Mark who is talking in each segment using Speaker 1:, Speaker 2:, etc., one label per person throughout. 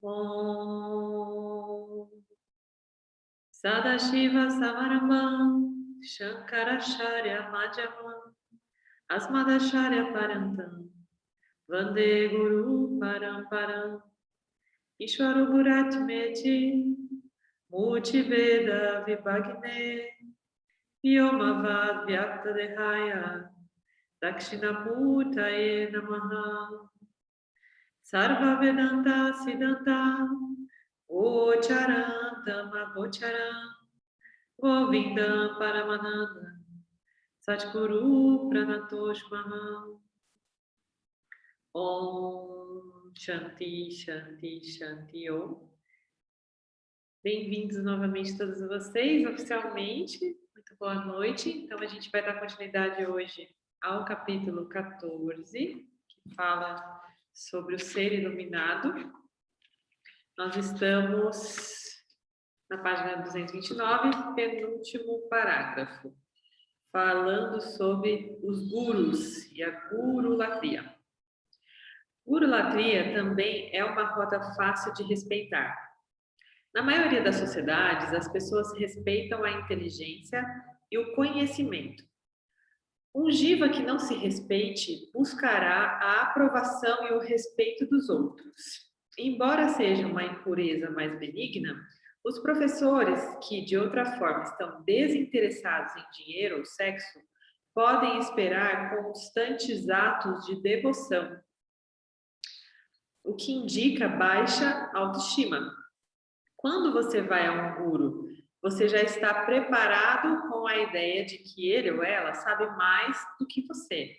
Speaker 1: Om Sadashiva Samarambam Shankaracharya Madhyamam Asmadacharya Parantam Vande Guru Paramparam Ishwaro Guratmeti Multiveda Vibhagne Vyomavad Vyaktadehaya Dakshinamurtaye Namaha Sarva Vedanta Siddhanta Ocharantam Apocharam Govindam Paramananda Satguru Pranatosh Maham Om Shanti Shanti Shanti Om. Bem-vindos novamente todos vocês, oficialmente. Muito boa noite. Então, a gente vai dar continuidade hoje ao capítulo 14, que fala sobre o ser iluminado. Nós estamos na página 229, penúltimo parágrafo, falando sobre os gurus e a gurulatria. Gurulatria também é uma rota fácil de respeitar. Na maioria das sociedades, as pessoas respeitam a inteligência e o conhecimento. Um jiva que não se respeite buscará a aprovação e o respeito dos outros. Embora seja uma impureza mais benigna, os professores que, de outra forma, estão desinteressados em dinheiro ou sexo, podem esperar constantes atos de devoção, o que indica baixa autoestima. Quando você vai a um guru, você já está preparado com a ideia de que ele ou ela sabe mais do que você.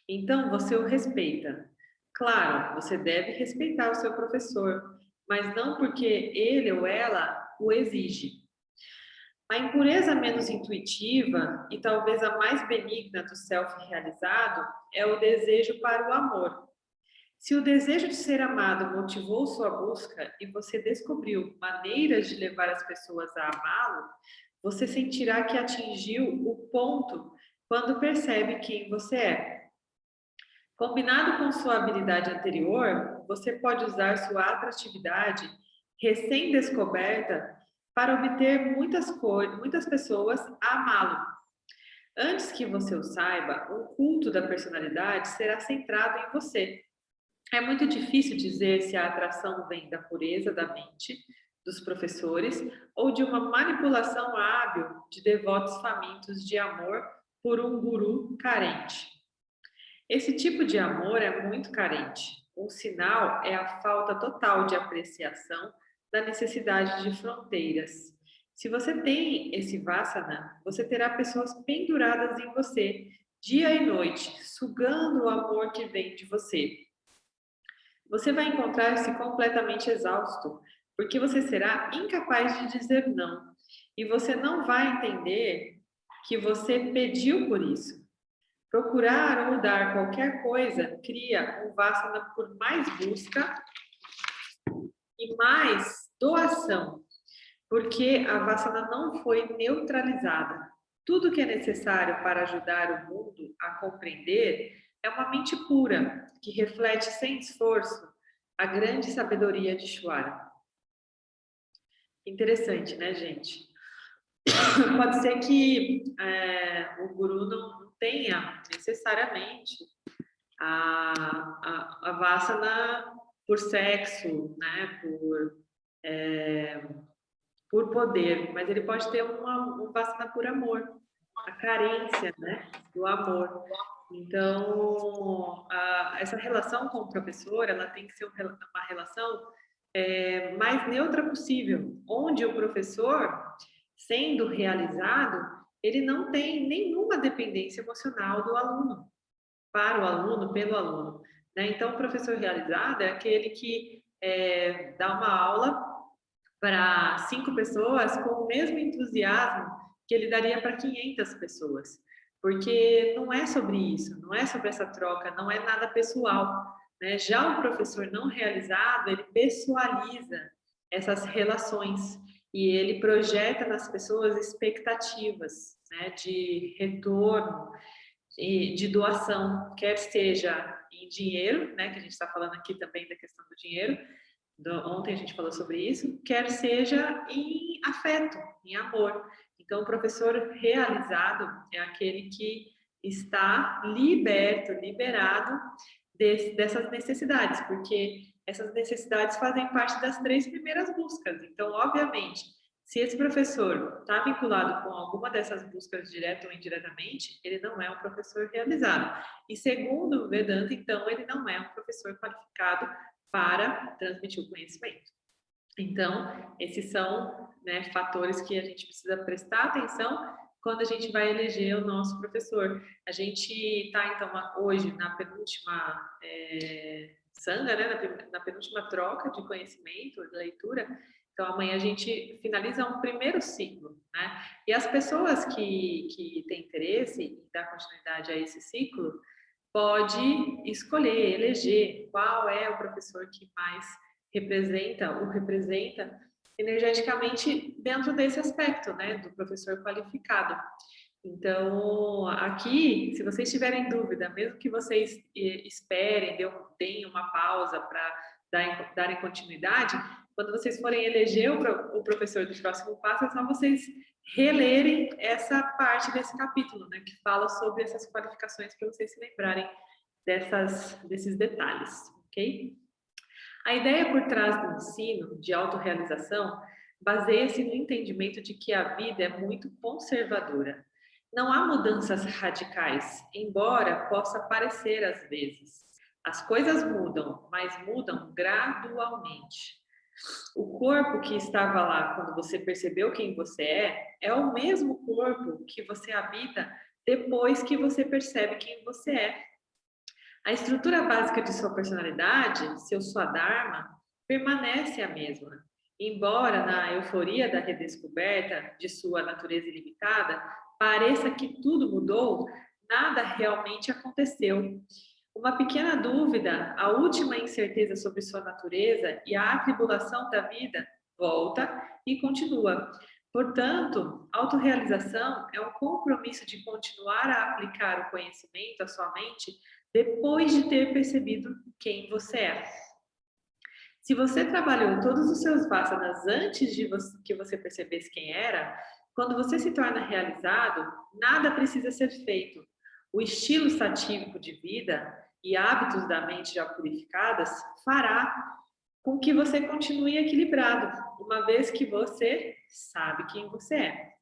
Speaker 1: Então, você o respeita. Claro, você deve respeitar o seu professor, mas não porque ele ou ela o exige. A impureza menos intuitiva e talvez a mais benigna do self-realizado é o desejo para o amor. Se o desejo de ser amado motivou sua busca e você descobriu maneiras de levar as pessoas a amá-lo, você sentirá que atingiu o ponto quando percebe quem você é. Combinado com sua habilidade anterior, você pode usar sua atratividade recém-descoberta para obter muitas pessoas a amá-lo. Antes que você o saiba, o culto da personalidade será centrado em você. É muito difícil dizer se a atração vem da pureza da mente, dos professores, ou de uma manipulação hábil de devotos famintos de amor por um guru carente. Esse tipo de amor é muito carente. Um sinal é a falta total de apreciação da necessidade de fronteiras. Se você tem esse vasana, você terá pessoas penduradas em você, dia e noite, sugando o amor que vem de você. Você vai encontrar-se completamente exausto, porque você será incapaz de dizer não. E você não vai entender que você pediu por isso. Procurar ou dar qualquer coisa cria um vasana por mais busca e mais doação, porque a vasana não foi neutralizada. Tudo que é necessário para ajudar o mundo a compreender é uma mente pura, que reflete sem esforço a grande sabedoria de Shwara. Interessante, né, gente? Pode ser que o guru não tenha necessariamente a vasana por sexo, né, por poder, mas ele pode ter uma vasana por amor, a carência, né, do amor. Então, essa relação com o professor, ela tem que ser uma relação mais neutra possível, onde o professor, sendo realizado, ele não tem nenhuma dependência emocional do aluno, para o aluno, pelo aluno. Né? Então, o professor realizado é aquele que dá uma aula para 5 pessoas com o mesmo entusiasmo que ele daria para 500 pessoas. Porque não é sobre isso, não é sobre essa troca, não é nada pessoal. Né? Já o professor não realizado, ele pessoaliza essas relações e ele projeta nas pessoas expectativas, né, de retorno, de doação, quer seja em dinheiro, né, que a gente está falando aqui também da questão do dinheiro, Ontem a gente falou sobre isso, quer seja em afeto, em amor. Então, o professor realizado é aquele que está liberto, liberado dessas necessidades, porque essas necessidades fazem parte das 3 primeiras buscas. Então, obviamente, se esse professor está vinculado com alguma dessas buscas, direta ou indiretamente, ele não é um professor realizado. E segundo o Vedanta, então, ele não é um professor qualificado para transmitir o conhecimento. Então, esses são, né, fatores que a gente precisa prestar atenção quando a gente vai eleger o nosso professor. A gente está, então, hoje na penúltima sanga, né, na penúltima troca de conhecimento, de leitura. Então, amanhã a gente finaliza um primeiro ciclo, né? E as pessoas que têm interesse em dar continuidade a esse ciclo, pode escolher, eleger qual é o professor que mais representa energeticamente dentro desse aspecto, né, do professor qualificado. Então, aqui, se vocês tiverem dúvida, mesmo que vocês esperem, deem uma pausa para darem continuidade, quando vocês forem eleger o professor do próximo passo, é só vocês relerem essa parte desse capítulo, né, que fala sobre essas qualificações para vocês se lembrarem desses detalhes, ok? A ideia por trás do ensino de autorrealização baseia-se no entendimento de que a vida é muito conservadora. Não há mudanças radicais, embora possa parecer às vezes. As coisas mudam, mas mudam gradualmente. O corpo que estava lá quando você percebeu quem você é o mesmo corpo que você habita depois que você percebe quem você é. A estrutura básica de sua personalidade, seu Swadharma, permanece a mesma. Embora na euforia da redescoberta de sua natureza ilimitada, pareça que tudo mudou, nada realmente aconteceu. Uma pequena dúvida, a última incerteza sobre sua natureza e a atribulação da vida volta e continua. Portanto, autorrealização é um compromisso de continuar a aplicar o conhecimento à sua mente depois de ter percebido quem você é. Se você trabalhou todos os seus vasanas antes de que você percebesse quem era, quando você se torna realizado, nada precisa ser feito. O estilo satívico de vida e hábitos da mente já purificadas fará com que você continue equilibrado, uma vez que você sabe quem você é.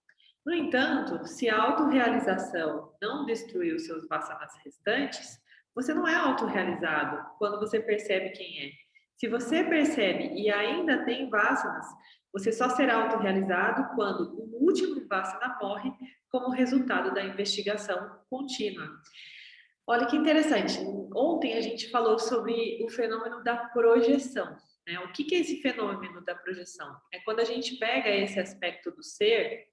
Speaker 1: No entanto, se a autorrealização não destruir os seus vasanas restantes, você não é autorrealizado quando você percebe quem é. Se você percebe e ainda tem vasanas, você só será autorrealizado quando o último vasana morre como resultado da investigação contínua. Olha que interessante. Ontem a gente falou sobre o fenômeno da projeção, né? O que é esse fenômeno da projeção? É quando a gente pega esse aspecto do ser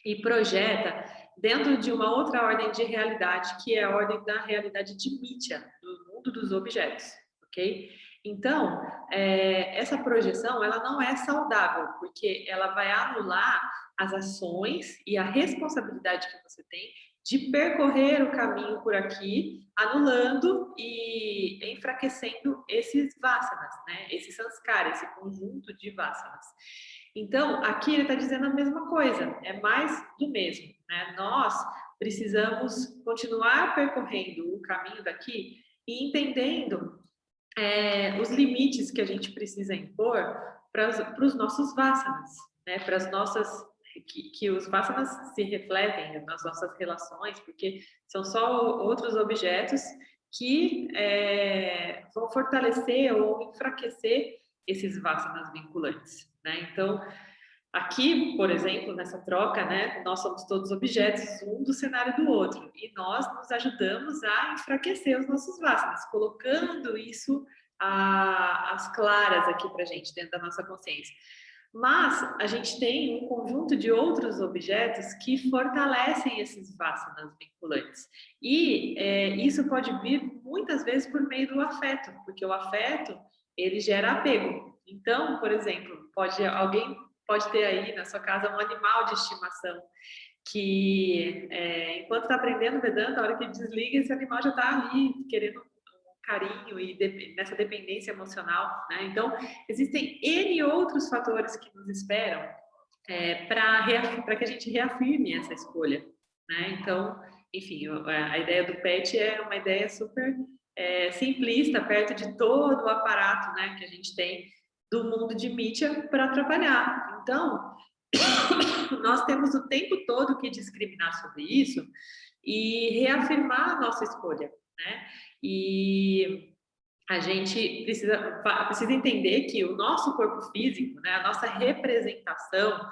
Speaker 1: e projeta dentro de uma outra ordem de realidade, que é a ordem da realidade de Mithya, do mundo dos objetos, ok? Então, essa projeção, ela não é saudável, porque ela vai anular as ações e a responsabilidade que você tem de percorrer o caminho por aqui, anulando e enfraquecendo esses vasanas, né? Esse sanskara, esse conjunto de vasanas. Então, aqui ele está dizendo a mesma coisa, é mais do mesmo, né? Nós precisamos continuar percorrendo o caminho daqui e entendendo os limites que a gente precisa impor para os nossos vasanas, né? Para as nossas que os vasanas se refletem nas nossas relações, porque são só outros objetos que vão fortalecer ou enfraquecer esses vasanas vinculantes, né? Então, aqui, por exemplo, nessa troca, né, nós somos todos objetos, um do cenário do outro, e nós nos ajudamos a enfraquecer os nossos vasanas, colocando isso às claras aqui para a gente, dentro da nossa consciência. Mas a gente tem um conjunto de outros objetos que fortalecem esses vasanas vinculantes. E isso pode vir muitas vezes por meio do afeto, porque o afeto, ele gera apego. Então, por exemplo, alguém pode ter aí na sua casa um animal de estimação que, enquanto está aprendendo Vedanta, a hora que desliga, esse animal já está ali querendo carinho e nessa dependência emocional, né? Então, existem N outros fatores que nos esperam para que a gente reafirme essa escolha, né? Então, enfim, a ideia do PET é uma ideia super simplista, perto de todo o aparato, né, que a gente tem do mundo de mídia para trabalhar. Então, nós temos o tempo todo que discriminar sobre isso e reafirmar a nossa escolha, né? E a gente precisa entender que o nosso corpo físico, né, a nossa representação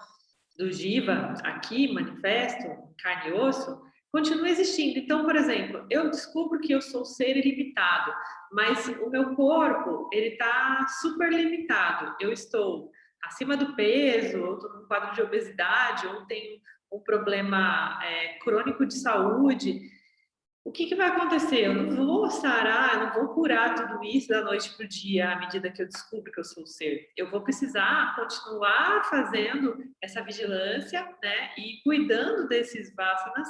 Speaker 1: do Jiva aqui, manifesto, carne e osso, continua existindo. Então, por exemplo, eu descubro que eu sou ser ilimitado, mas o meu corpo, ele está super limitado. Eu estou acima do peso, ou estou num quadro de obesidade, ou tenho um problema crônico de saúde. O que vai acontecer? Eu não vou sarar, eu não vou curar tudo isso da noite para o dia à medida que eu descubro que eu sou o ser. Eu vou precisar continuar fazendo essa vigilância, né, e cuidando desses vasanas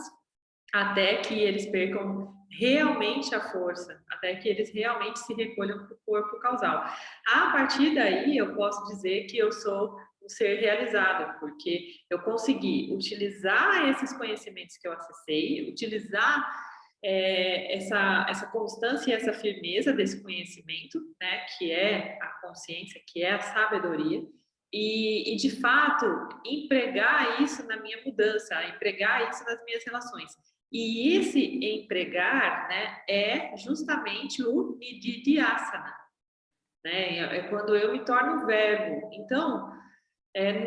Speaker 1: até que eles percam realmente a força, até que eles realmente se recolham para o corpo causal. A partir daí, eu posso dizer que eu sou um ser realizado, porque eu consegui utilizar esses conhecimentos que eu acessei, utilizar essa constância e essa firmeza desse conhecimento, né, que é a consciência, que é a sabedoria, e de fato empregar isso na minha mudança, empregar isso nas minhas relações. E esse empregar, né, é justamente o nididhyasana, né? É quando eu me torno verbo. Então,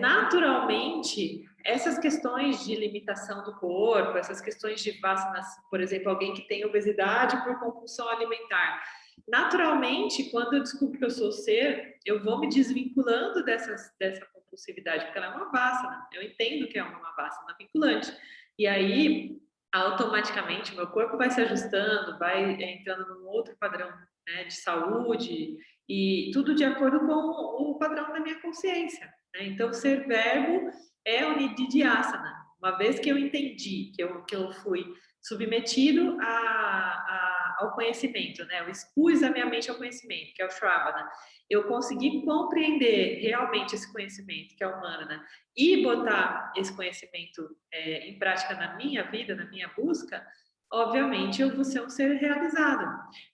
Speaker 1: naturalmente, essas questões de limitação do corpo, essas questões de vasanas, por exemplo, alguém que tem obesidade por compulsão alimentar, naturalmente, quando eu descubro que eu sou ser, eu vou me desvinculando dessa compulsividade, porque ela é uma vasana, eu entendo que é uma vasana vinculante. E aí, automaticamente, meu corpo vai se ajustando, vai entrando num outro padrão, né, de saúde, e tudo de acordo com o padrão da minha consciência. Né? Então, ser verbo é o nididhyasana. Uma vez que eu entendi que eu fui submetido ao conhecimento, né? Eu expus a minha mente ao conhecimento, que é o Shravana. Eu consegui compreender realmente esse conhecimento, que é o Manana, e botar esse conhecimento em prática na minha vida, na minha busca, obviamente eu vou ser um ser realizado.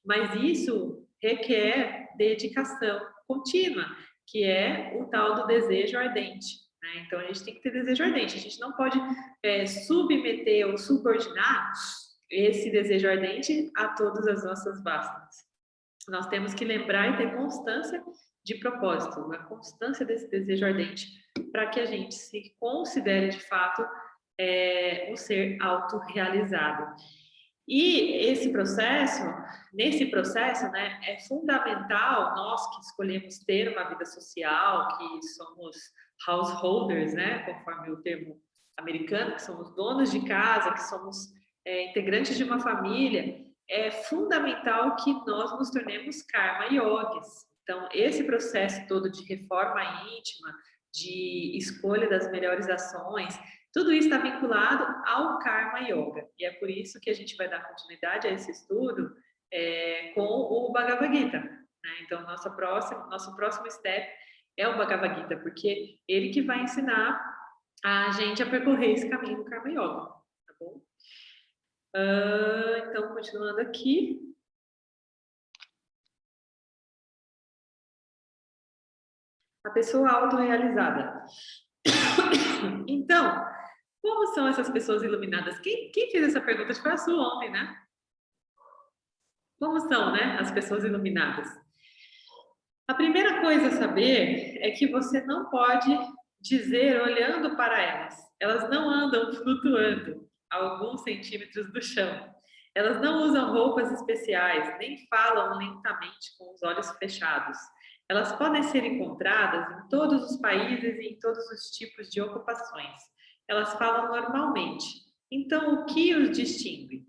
Speaker 1: Mas isso requer dedicação contínua, que é o tal do desejo ardente. Né? Então, a gente tem que ter desejo ardente. A gente não pode submeter ou subordinar esse desejo ardente a todas as nossas vasanas. Nós temos que lembrar e ter constância de propósito, a constância desse desejo ardente, para que a gente se considere, de fato, um ser autorrealizado. E nesse processo, né, é fundamental nós que escolhemos ter uma vida social, que somos householders, né, conforme o termo americano, que somos donos de casa, que somos integrantes de uma família, é fundamental que nós nos tornemos karma yogis. Então, esse processo todo de reforma íntima, de escolha das melhores ações, tudo isso está vinculado ao Karma Yoga, e é por isso que a gente vai dar continuidade a esse estudo com o Bhagavad Gita. Né? Então, nosso próximo step é o Bhagavad Gita, porque ele que vai ensinar a gente a percorrer esse caminho do Karma Yoga. Tá bom? Então, continuando aqui. A pessoa autorrealizada. Então, como são essas pessoas iluminadas? Quem fez essa pergunta? Acho que foi a sua ontem, né? Como são, né, as pessoas iluminadas? A primeira coisa a saber é que você não pode dizer olhando para elas. Elas não andam flutuando a alguns centímetros do chão. Elas não usam roupas especiais, nem falam lentamente com os olhos fechados. Elas podem ser encontradas em todos os países e em todos os tipos de ocupações. Elas falam normalmente. Então, o que os distingue?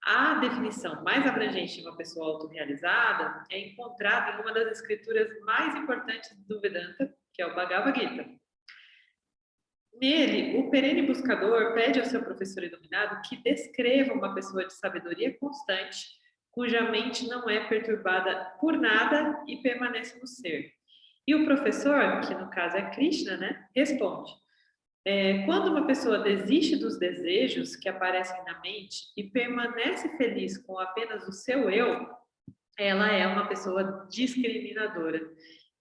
Speaker 1: A definição mais abrangente de uma pessoa autorrealizada é encontrada em uma das escrituras mais importantes do Vedanta, que é o Bhagavad Gita. Nele, o perene buscador pede ao seu professor iluminado que descreva uma pessoa de sabedoria constante, cuja mente não é perturbada por nada e permanece no ser. E o professor, que no caso é Krishna, né, responde: quando uma pessoa desiste dos desejos que aparecem na mente e permanece feliz com apenas o seu eu, ela é uma pessoa discriminadora.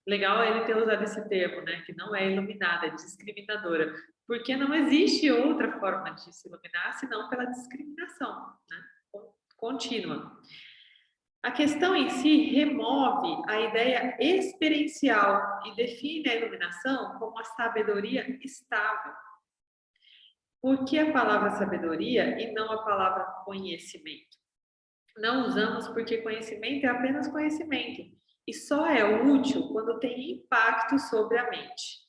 Speaker 1: Legal ele ter usado esse termo, né? Que não é iluminada, é discriminadora. Porque não existe outra forma de se iluminar senão pela discriminação, né? Contínua. A questão em si remove a ideia experiencial e define a iluminação como a sabedoria estável. Por que a palavra sabedoria e não a palavra conhecimento? Não usamos porque conhecimento é apenas conhecimento e só é útil quando tem impacto sobre a mente.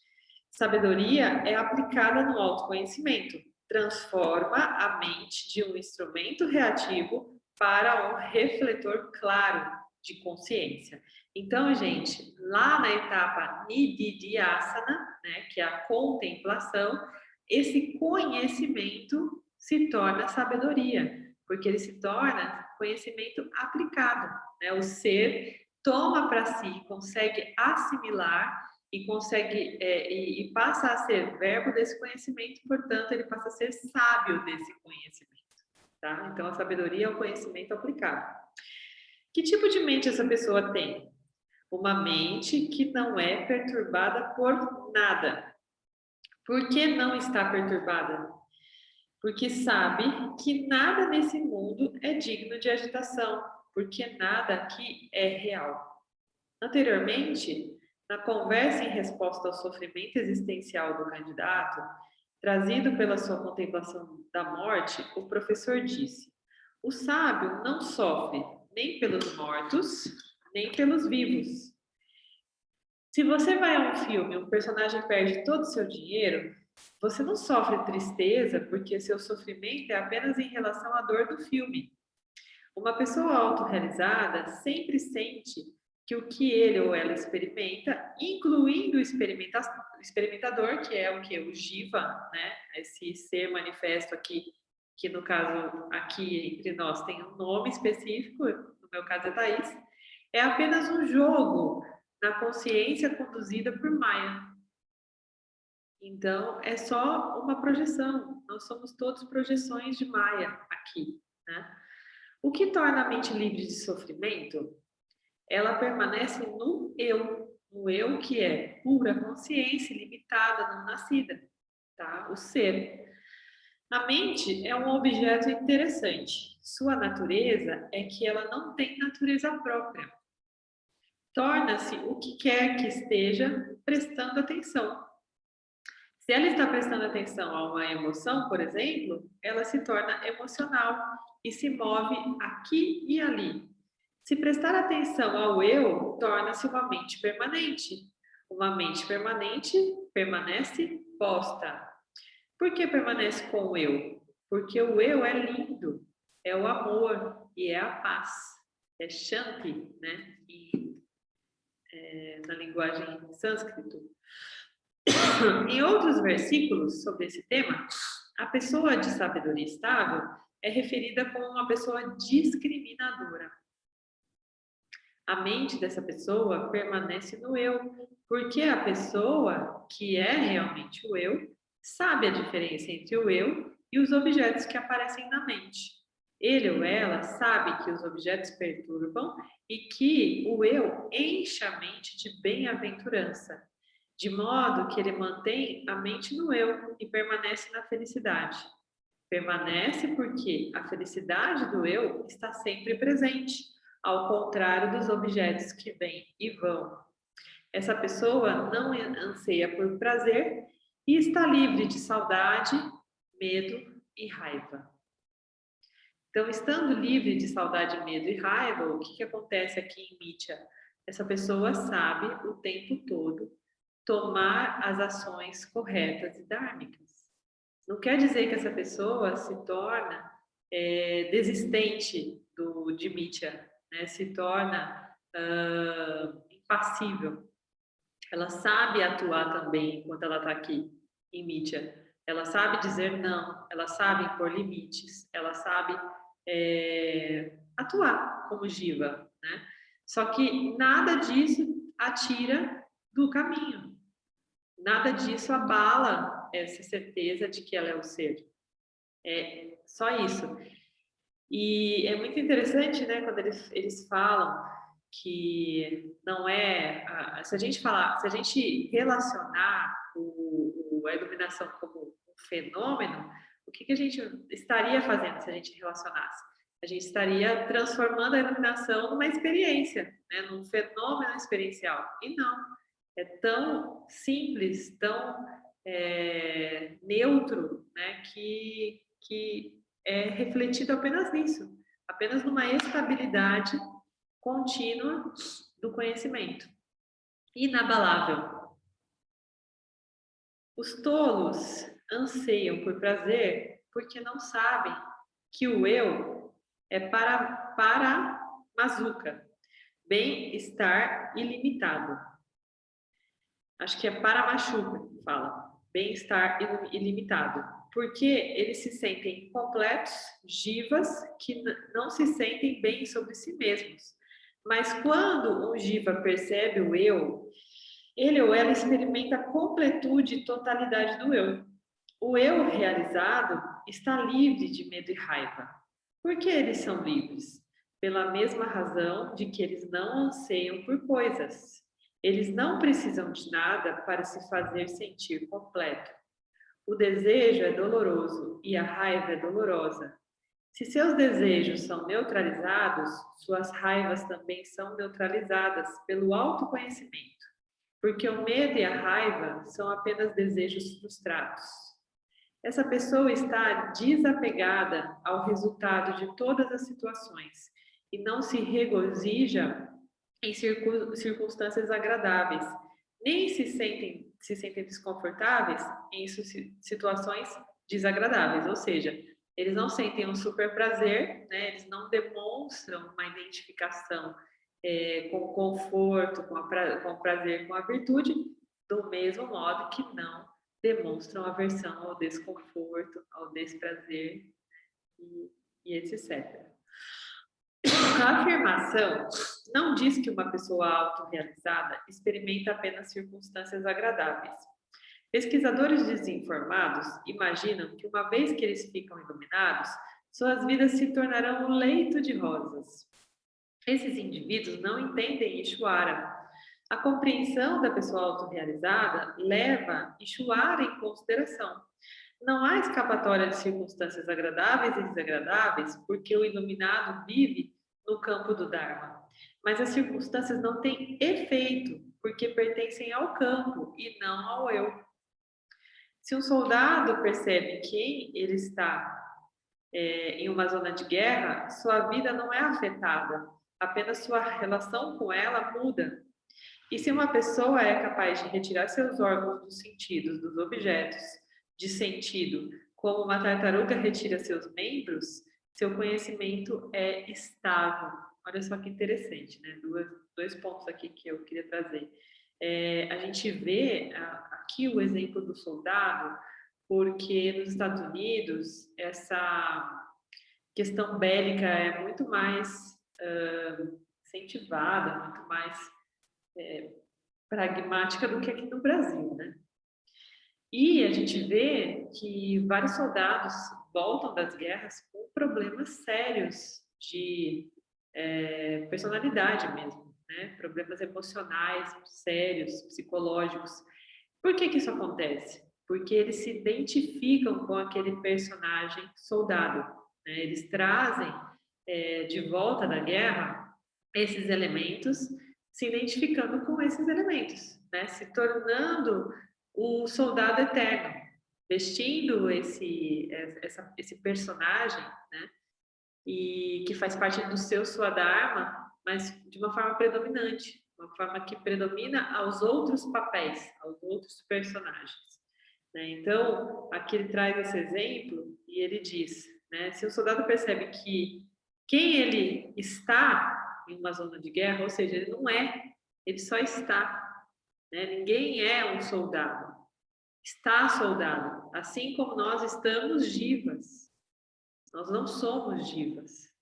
Speaker 1: Sabedoria é aplicada no autoconhecimento, transforma a mente de um instrumento reativo para um refletor claro de consciência. Então, gente, lá na etapa Nididhyasana, né, que é a contemplação, esse conhecimento se torna sabedoria, porque ele se torna conhecimento aplicado, né? O ser toma para si, consegue assimilar e consegue e passa a ser verbo desse conhecimento, portanto, ele passa a ser sábio desse conhecimento, tá? Então, a sabedoria é o conhecimento aplicado. Que tipo de mente essa pessoa tem? Uma mente que não é perturbada por nada. Por que não está perturbada? Porque sabe que nada nesse mundo é digno de agitação, porque nada aqui é real. Anteriormente, na conversa em resposta ao sofrimento existencial do candidato, trazido pela sua contemplação da morte, o professor disse: o sábio não sofre nem pelos mortos, nem pelos vivos. Se você vai a um filme e um personagem perde todo o seu dinheiro, você não sofre tristeza porque seu sofrimento é apenas em relação à dor do filme. Uma pessoa autorrealizada sempre sente que o que ele ou ela experimenta, incluindo o experimentador, que é o que? O Jiva, né? Esse ser manifesto aqui, que no caso aqui entre nós tem um nome específico, no meu caso é Thaís, é apenas um jogo na consciência conduzida por Maya. Então, é só uma projeção. Nós somos todos projeções de Maya aqui, né? O que torna a mente livre de sofrimento? Ela permanece no eu que é pura consciência, limitada, não nascida, tá? O ser. A mente é um objeto interessante. Sua natureza é que ela não tem natureza própria. Torna-se o que quer que esteja prestando atenção. Se ela está prestando atenção a uma emoção, por exemplo, ela se torna emocional e se move aqui e ali. Se prestar atenção ao eu, torna-se uma mente permanente. Uma mente permanente permanece posta. Por que permanece com o eu? Porque o eu é lindo, é o amor e é a paz. É Shanti, né? Na linguagem sânscrito. Em outros versículos sobre esse tema, a pessoa de sabedoria estável é referida como uma pessoa discriminadora. A mente dessa pessoa permanece no eu, porque a pessoa que é realmente o eu sabe a diferença entre o eu e os objetos que aparecem na mente. Ele ou ela sabe que os objetos perturbam e que o eu enche a mente de bem-aventurança, de modo que ele mantém a mente no eu e permanece na felicidade. Permanece porque a felicidade do eu está sempre presente, ao contrário dos objetos que vêm e vão. Essa pessoa não anseia por prazer e está livre de saudade, medo e raiva. Então, estando livre de saudade, medo e raiva, o que acontece aqui em Mitya? Essa pessoa sabe o tempo todo tomar as ações corretas e dármicas. Não quer dizer que essa pessoa se torna desistente de Mitya, né? Se torna impassível. Ela sabe atuar também enquanto ela está aqui em Mitya. Ela sabe dizer não, ela sabe impor limites, ela sabe atuar como Jiva, né? Só que nada disso a tira do caminho. Nada disso abala essa certeza de que ela é o ser. É só isso. E é muito interessante, né, quando eles falam que não é. Se a gente falar, se a gente relacionar a iluminação como um fenômeno, o que a gente estaria fazendo se a gente relacionasse? A gente estaria transformando a iluminação numa experiência, né, num fenômeno experiencial. E não. É tão simples, tão neutro, né, que é refletido apenas nisso, apenas numa estabilidade contínua do conhecimento. Inabalável. Os tolos anseiam por prazer porque não sabem que o eu é para Mazuca, bem-estar ilimitado. Acho que é para Machuca, fala, bem-estar ilimitado. Porque eles se sentem incompletos, jivas, que não se sentem bem sobre si mesmos. Mas quando um jiva percebe o eu, ele ou ela experimenta a completude e totalidade do eu. O eu realizado está livre de medo e raiva. Por que eles são livres? Pela mesma razão de que eles não anseiam por coisas. Eles não precisam de nada para se fazer sentir completo. O desejo é doloroso e a raiva é dolorosa. Se seus desejos são neutralizados, suas raivas também são neutralizadas pelo autoconhecimento, porque o medo e a raiva são apenas desejos frustrados. Essa pessoa está desapegada ao resultado de todas as situações e não se regozija em circunstâncias agradáveis, nem se sentem desconfortáveis em situações desagradáveis, ou seja, eles não sentem um super prazer, né? Eles não demonstram uma identificação com o conforto, com o prazer, com a virtude, do mesmo modo que não demonstram aversão ao desconforto, ao desprazer e etc. A afirmação não diz que uma pessoa autorrealizada experimenta apenas circunstâncias agradáveis. Pesquisadores desinformados imaginam que uma vez que eles ficam iluminados, suas vidas se tornarão um leito de rosas. Esses indivíduos não entendem Ishvara. A compreensão da pessoa autorrealizada leva Ishvara em consideração. Não há escapatória de circunstâncias agradáveis e desagradáveis, porque o iluminado vive no campo do Dharma. Mas as circunstâncias não têm efeito, porque pertencem ao campo e não ao eu. Se um soldado percebe que ele está em uma zona de guerra, sua vida não é afetada, apenas sua relação com ela muda. E se uma pessoa é capaz de retirar seus órgãos dos sentidos, dos objetos de sentido, como uma tartaruga retira seus membros, seu conhecimento é estável. Olha só que interessante, né? Dois pontos aqui que eu queria trazer. A gente vê aqui o exemplo do soldado, porque nos Estados Unidos essa questão bélica é muito mais incentivada, muito mais pragmática do que aqui no Brasil, né? E a gente vê que vários soldados voltam das guerras com problemas sérios de personalidade mesmo, né? Problemas emocionais sérios, psicológicos. Por que isso acontece? Porque eles se identificam com aquele personagem soldado, né? Eles trazem de volta da guerra esses elementos, se identificando com esses elementos, né? Se tornando o soldado eterno, vestindo esse personagem, né? E que faz parte do seu Swadharma, mas de uma forma predominante, uma forma que predomina aos outros papéis, aos outros personagens. Né? Então, aqui ele traz esse exemplo e ele diz, né, se o soldado percebe que quem ele está em uma zona de guerra, ou seja, ele não é, ele só está. Né? Ninguém é um soldado, está soldado, assim como nós estamos jivas. Nós não somos jivas.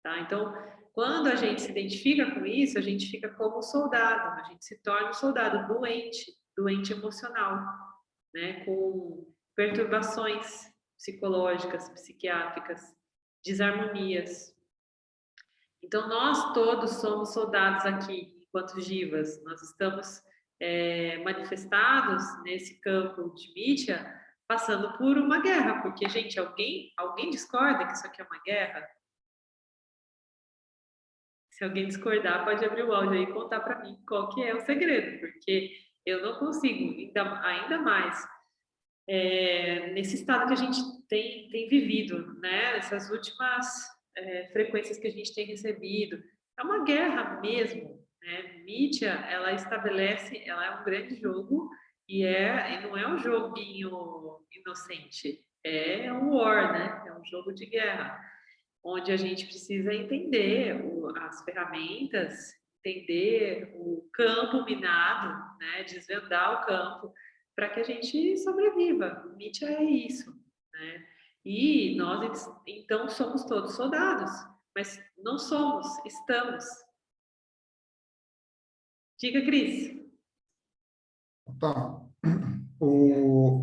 Speaker 1: tá? Então, quando a gente se identifica com isso, a gente fica como soldado, a gente se torna um soldado doente emocional, né? Com perturbações psicológicas, psiquiátricas, desarmonias. Então, nós todos somos soldados aqui, enquanto Jivas. Nós estamos manifestados nesse campo de mídia, passando por uma guerra, porque, gente, alguém discorda que isso aqui é uma guerra? Se alguém discordar, pode abrir o áudio aí e contar para mim qual que é o segredo, porque eu não consigo, ainda mais nesse estado que a gente tem vivido, né? Essas últimas frequências que a gente tem recebido. É uma guerra mesmo, né? Mídia, ela estabelece, ela é um grande jogo e não é um joguinho inocente, é um war, né? É um jogo de guerra, onde a gente precisa entender as ferramentas, entender o campo minado, né? Desvendar o campo para que a gente sobreviva. Nietzsche é isso, né? E nós, então, somos todos soldados, mas não somos, estamos. Diga, Cris.
Speaker 2: Tá.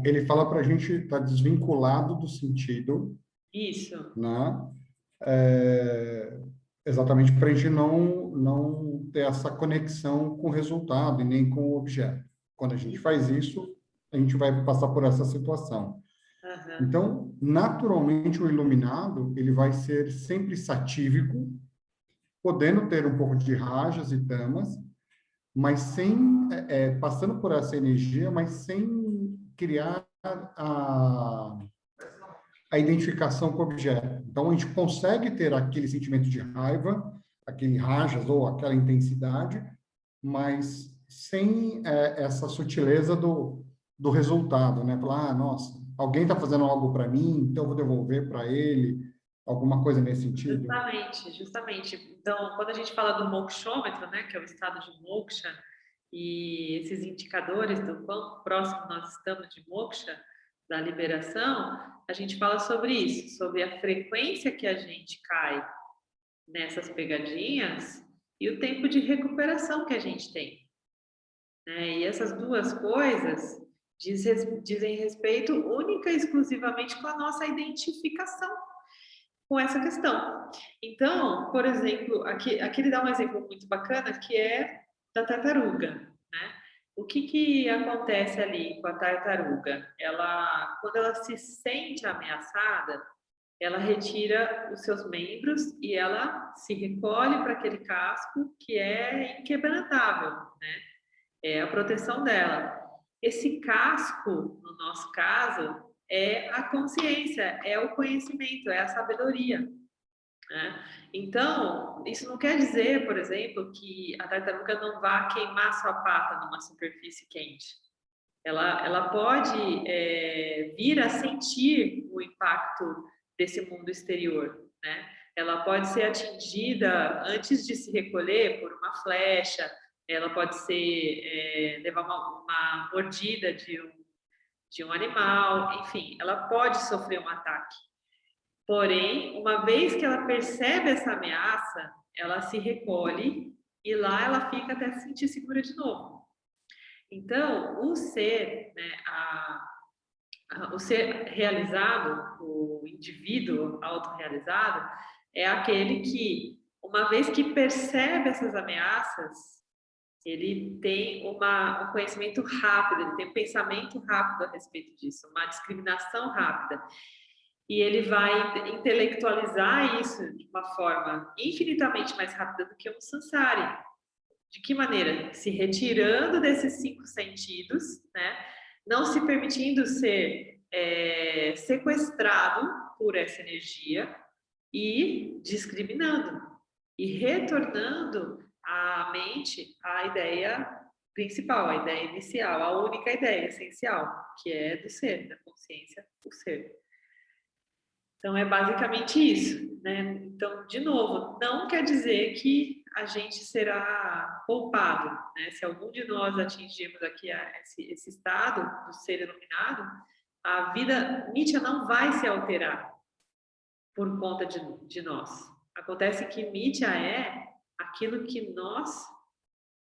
Speaker 2: Ele fala para a gente estar desvinculado do sentido,
Speaker 1: Isso.
Speaker 2: né? É, exatamente para a gente não ter essa conexão com o resultado e nem com o objeto. Quando a gente faz isso, a gente vai passar por essa situação.
Speaker 1: Uhum.
Speaker 2: Então, naturalmente, o iluminado, ele vai ser sempre satívico, podendo ter um pouco de rajas e tamas, mas sem, passando por essa energia, mas sem criar a identificação com o objeto. Então, a gente consegue ter aquele sentimento de raiva, aquele rajas ou aquela intensidade, mas sem essa sutileza do resultado, né? Falar, nossa, alguém está fazendo algo para mim, então eu vou devolver para ele, alguma coisa nesse sentido.
Speaker 1: Justamente, justamente. Então, quando a gente fala do mokshômetro, né, que é o estado de moksha, e esses indicadores do quão próximo nós estamos de moksha, da liberação, a gente fala sobre isso, sobre a frequência que a gente cai nessas pegadinhas e o tempo de recuperação que a gente tem, né? E essas duas coisas dizem respeito única e exclusivamente com a nossa identificação com essa questão. Então, por exemplo, aqui ele dá um exemplo muito bacana que é da tartaruga, né? O que acontece ali com a tartaruga? Quando ela se sente ameaçada, ela retira os seus membros e ela se recolhe para aquele casco que é inquebrantável, né? É a proteção dela. Esse casco, no nosso caso, é a consciência, é o conhecimento, é a sabedoria, né? Então, isso não quer dizer, por exemplo, que a tartaruga não vá queimar sua pata numa superfície quente. Ela pode vir a sentir o impacto desse mundo exterior, né? Ela pode ser atingida antes de se recolher por uma flecha, ela pode levar uma mordida de um animal, enfim, ela pode sofrer um ataque. Porém, uma vez que ela percebe essa ameaça, ela se recolhe e lá ela fica até se sentir segura de novo. Então, o ser realizado, o indivíduo autorrealizado, é aquele que, uma vez que percebe essas ameaças, ele tem um conhecimento rápido, ele tem um pensamento rápido a respeito disso, uma discriminação rápida. E ele vai intelectualizar isso de uma forma infinitamente mais rápida do que um samsari. De que maneira? Se retirando desses 5 sentidos, né? Não se permitindo ser sequestrado por essa energia e discriminando e retornando à mente a ideia principal, a ideia inicial, a única ideia essencial, que é do ser, da consciência, o ser. Então, é basicamente isso, né? Então, de novo, não quer dizer que a gente será poupado, né? Se algum de nós atingirmos aqui esse estado do ser iluminado, a vida Nietzsche não vai se alterar por conta de nós. Acontece que mídia é aquilo que nós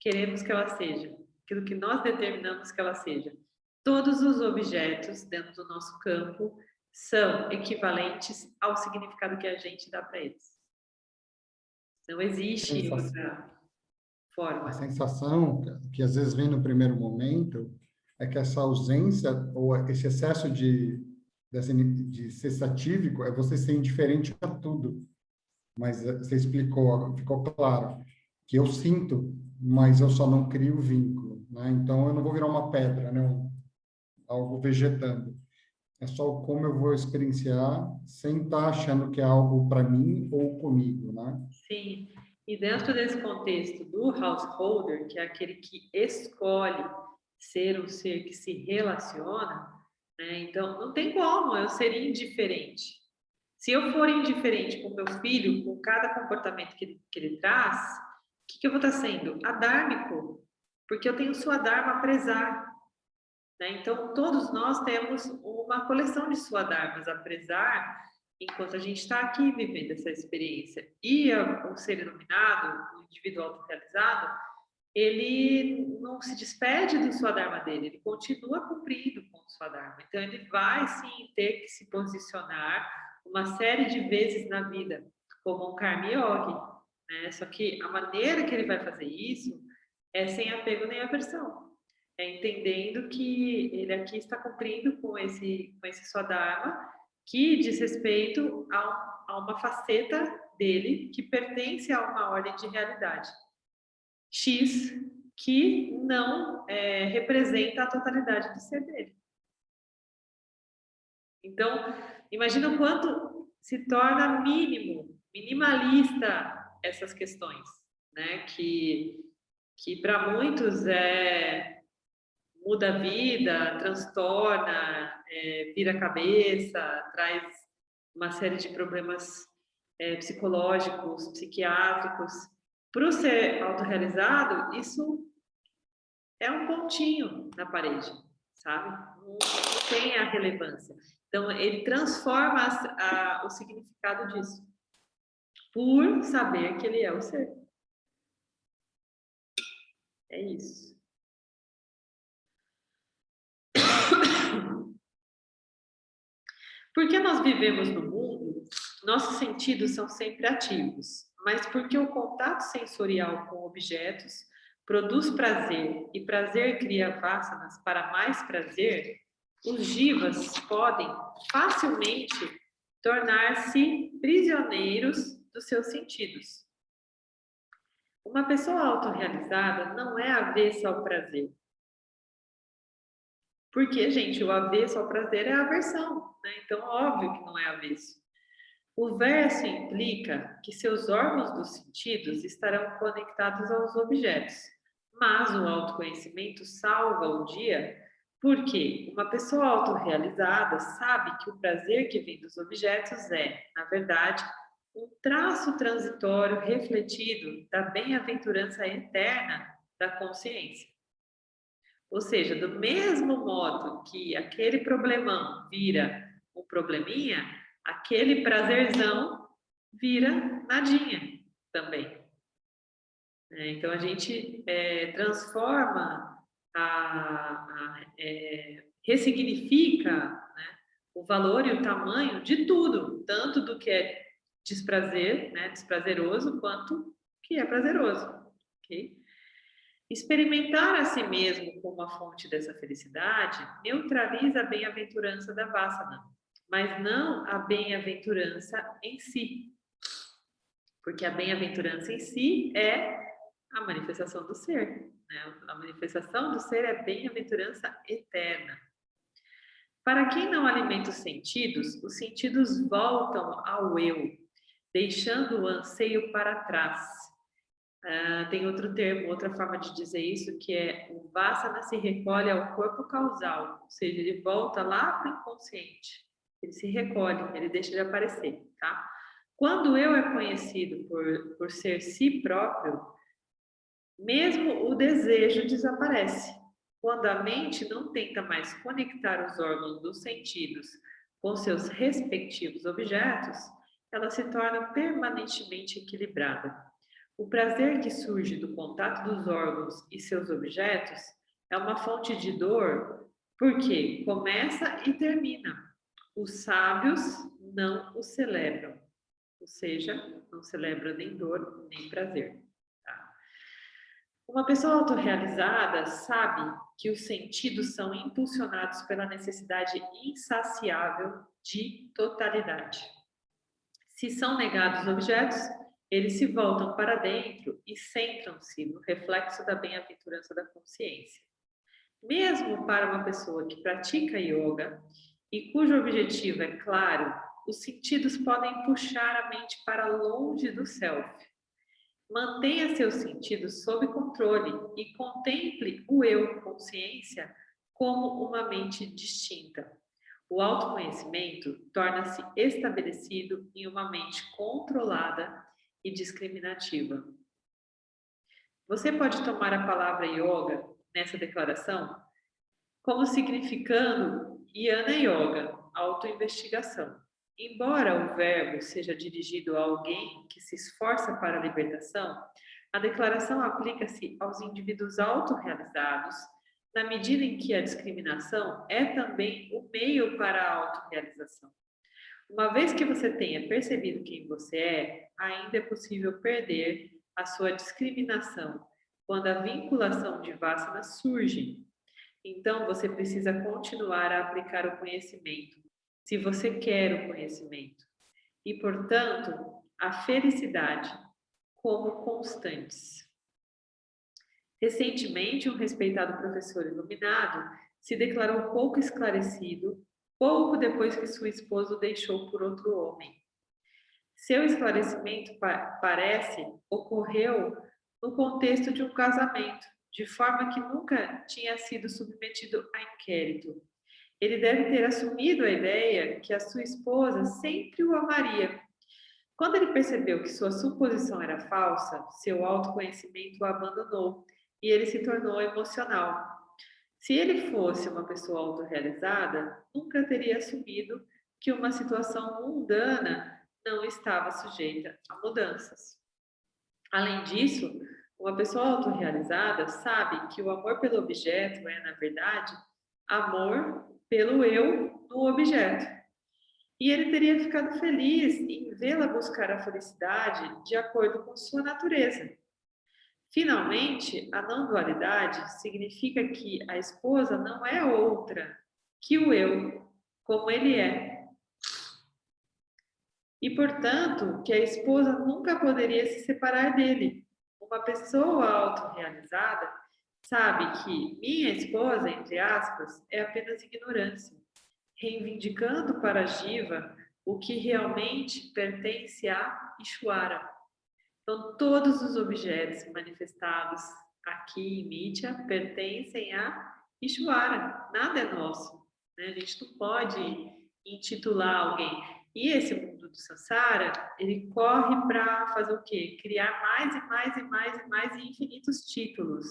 Speaker 1: queremos que ela seja, aquilo que nós determinamos que ela seja. Todos os objetos dentro do nosso campo são equivalentes ao significado que a gente dá para eles. Não existe outra
Speaker 2: A
Speaker 1: forma.
Speaker 2: sensação que às vezes vem no primeiro momento é que essa ausência ou esse excesso de ser satívico é você ser indiferente a tudo. Mas você explicou, ficou claro que eu sinto, mas eu só não crio vínculo, né? Então eu não vou virar uma pedra, né? Algo vegetando. É só como eu vou experienciar sem estar achando que é algo para mim ou comigo, né?
Speaker 1: Sim. E dentro desse contexto do householder, que é aquele que escolhe ser um ser que se relaciona, né? Então não tem como eu ser indiferente. Se eu for indiferente com meu filho, com cada comportamento que ele traz, o que eu vou estar sendo? Adármico, porque eu tenho sua dharma a prezar, né? Então, todos nós temos uma coleção de swadharmas a prezar enquanto a gente está aqui vivendo essa experiência. E o ser iluminado, o indivíduo autorrealizado, ele não se despede do swadharma dele, ele continua cumprindo com o swadharma. Então, ele vai, sim, ter que se posicionar uma série de vezes na vida como um karma yogi, né? Só que a maneira que ele vai fazer isso é sem apego nem aversão. É entendendo que ele aqui está cumprindo com esse Swadharma, que diz respeito a uma faceta dele que pertence a uma ordem de realidade X, que não representa a totalidade do ser dele. Então, imagina o quanto se torna minimalista essas questões, né? Que para muitos muda a vida, transtorna, vira a cabeça, traz uma série de problemas psicológicos, psiquiátricos. Para o ser autorrealizado, isso é um pontinho na parede, sabe? Não tem a relevância. Então, ele transforma o significado disso, por saber que ele é o ser. É isso. Porque nós vivemos no mundo, nossos sentidos são sempre ativos, mas porque o contato sensorial com objetos produz prazer e prazer cria vasanas para mais prazer, os jivas podem facilmente tornar-se prisioneiros dos seus sentidos. Uma pessoa autorrealizada não é avessa ao prazer. Porque, gente, o avesso ao prazer é a aversão, né? Então, óbvio que não é avesso. O verso implica que seus órgãos dos sentidos estarão conectados aos objetos, mas o autoconhecimento salva o dia porque uma pessoa autorrealizada sabe que o prazer que vem dos objetos é, na verdade, um traço transitório refletido da bem-aventurança eterna da consciência. Ou seja, do mesmo modo que aquele problemão vira um probleminha, aquele prazerzão vira nadinha também. Então, a gente transforma, ressignifica, né, o valor e o tamanho de tudo, tanto do que é desprazer, né, desprazeroso, quanto que é prazeroso. Ok? Experimentar a si mesmo como a fonte dessa felicidade neutraliza a bem-aventurança da Vassana, mas não a bem-aventurança em si. Porque a bem-aventurança em si é a manifestação do ser. Né? A manifestação do ser é bem-aventurança eterna. Para quem não alimenta os sentidos voltam ao eu, deixando o anseio para trás. Tem outro termo, outra forma de dizer isso, que é o Vassana se recolhe ao corpo causal, ou seja, ele volta lá para o inconsciente. Ele se recolhe, ele deixa de aparecer, tá? Quando o eu é conhecido por ser si próprio, mesmo o desejo desaparece. Quando a mente não tenta mais conectar os órgãos dos sentidos com seus respectivos objetos, ela se torna permanentemente equilibrada. O prazer que surge do contato dos órgãos e seus objetos é uma fonte de dor porque começa e termina. Os sábios não o celebram, ou seja, não celebra nem dor nem prazer. Tá? Uma pessoa autorrealizada sabe que os sentidos são impulsionados pela necessidade insaciável de totalidade. Se são negados objetos, eles se voltam para dentro e centram-se no reflexo da bem-aventurança da consciência. Mesmo para uma pessoa que pratica yoga e cujo objetivo é claro, os sentidos podem puxar a mente para longe do self. Mantenha seus sentidos sob controle e contemple o eu, consciência, como uma mente distinta. O autoconhecimento torna-se estabelecido em uma mente controlada e discriminativa. Você pode tomar a palavra yoga nessa declaração como significando Jnana Yoga, autoinvestigação. Embora o verbo seja dirigido a alguém que se esforça para a libertação, a declaração aplica-se aos indivíduos autorrealizados, na medida em que a discriminação é também o meio para a autorrealização. Uma vez que você tenha percebido quem você é, ainda é possível perder a sua discriminação quando a vinculação de Vassana surge. Então, você precisa continuar a aplicar o conhecimento, se você quer o conhecimento. E, portanto, a felicidade como constantes. Recentemente, um respeitado professor iluminado se declarou pouco esclarecido, pouco depois que sua esposa o deixou por outro homem. Seu esclarecimento parece ocorreu no contexto de um casamento, de forma que nunca tinha sido submetido a inquérito. Ele deve ter assumido a ideia que a sua esposa sempre o amaria. Quando ele percebeu que sua suposição era falsa, seu autoconhecimento o abandonou e ele se tornou emocional. Se ele fosse uma pessoa autorrealizada, nunca teria assumido que uma situação mundana não estava sujeita a mudanças. Além disso, uma pessoa autorrealizada sabe que o amor pelo objeto é, na verdade, amor pelo eu no objeto. E ele teria ficado feliz em vê-la buscar a felicidade de acordo com sua natureza. Finalmente, a não-dualidade significa que a esposa não é outra que o eu, como ele é. E, portanto, que a esposa nunca poderia se separar dele. Uma pessoa autorrealizada sabe que minha esposa, entre aspas, é apenas ignorância, reivindicando para Jiva o que realmente pertence a Ishwara. Então, todos os objetos manifestados aqui em Mitya pertencem a Ishwara, nada é nosso. Né? A gente não pode intitular alguém. E esse mundo do Sansara, ele corre para fazer o quê? Criar mais e mais e mais e mais e infinitos títulos,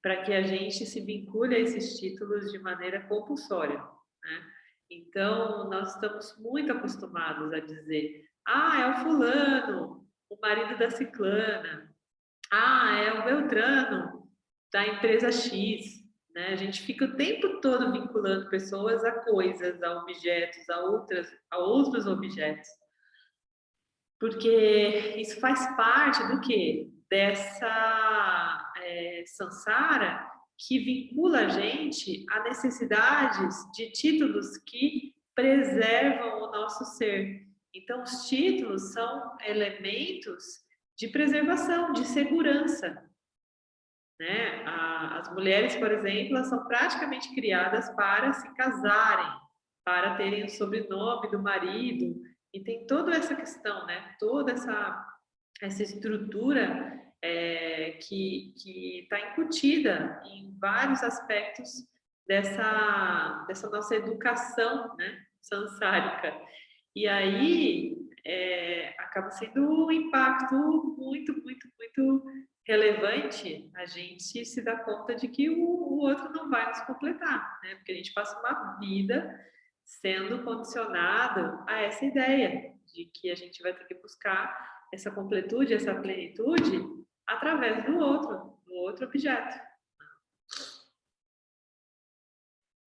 Speaker 1: para que a gente se vincule a esses títulos de maneira compulsória. Né? Então, nós estamos muito acostumados a dizer: ah, é o fulano, o marido da ciclana, ah, é o Beltrano, da empresa X, né? A gente fica o tempo todo vinculando pessoas a coisas, a objetos, a outros objetos. Porque isso faz parte do quê? Dessa samsara que vincula a gente a necessidades de títulos que preservam o nosso ser. Então, os títulos são elementos de preservação, de segurança. Né? As mulheres, por exemplo, elas são praticamente criadas para se casarem, para terem o sobrenome do marido, e tem toda essa questão, né? Toda essa estrutura que está incutida em vários aspectos dessa nossa educação, né? Sansárica. E aí acaba sendo um impacto muito, muito, muito relevante a gente se dar conta de que o outro não vai nos completar, né? Porque a gente passa uma vida sendo condicionado a essa ideia de que a gente vai ter que buscar essa completude, essa plenitude através do outro objeto.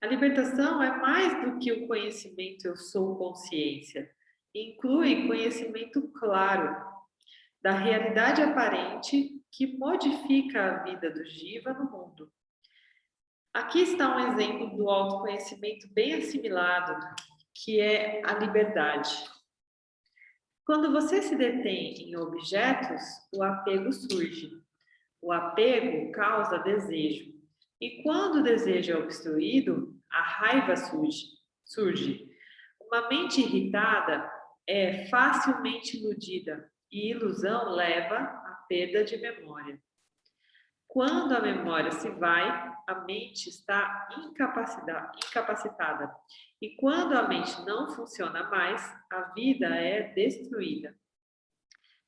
Speaker 1: A libertação é mais do que o conhecimento eu sou consciência. Inclui conhecimento claro da realidade aparente que modifica a vida do Jiva no mundo. Aqui está um exemplo do autoconhecimento bem assimilado, que é a liberdade. Quando você se detém em objetos, o apego surge. O apego causa desejo. E quando o desejo é obstruído, a raiva surge. Uma mente irritada é facilmente iludida e ilusão leva à perda de memória. Quando a memória se vai, a mente está incapacitada. E quando a mente não funciona mais, a vida é destruída.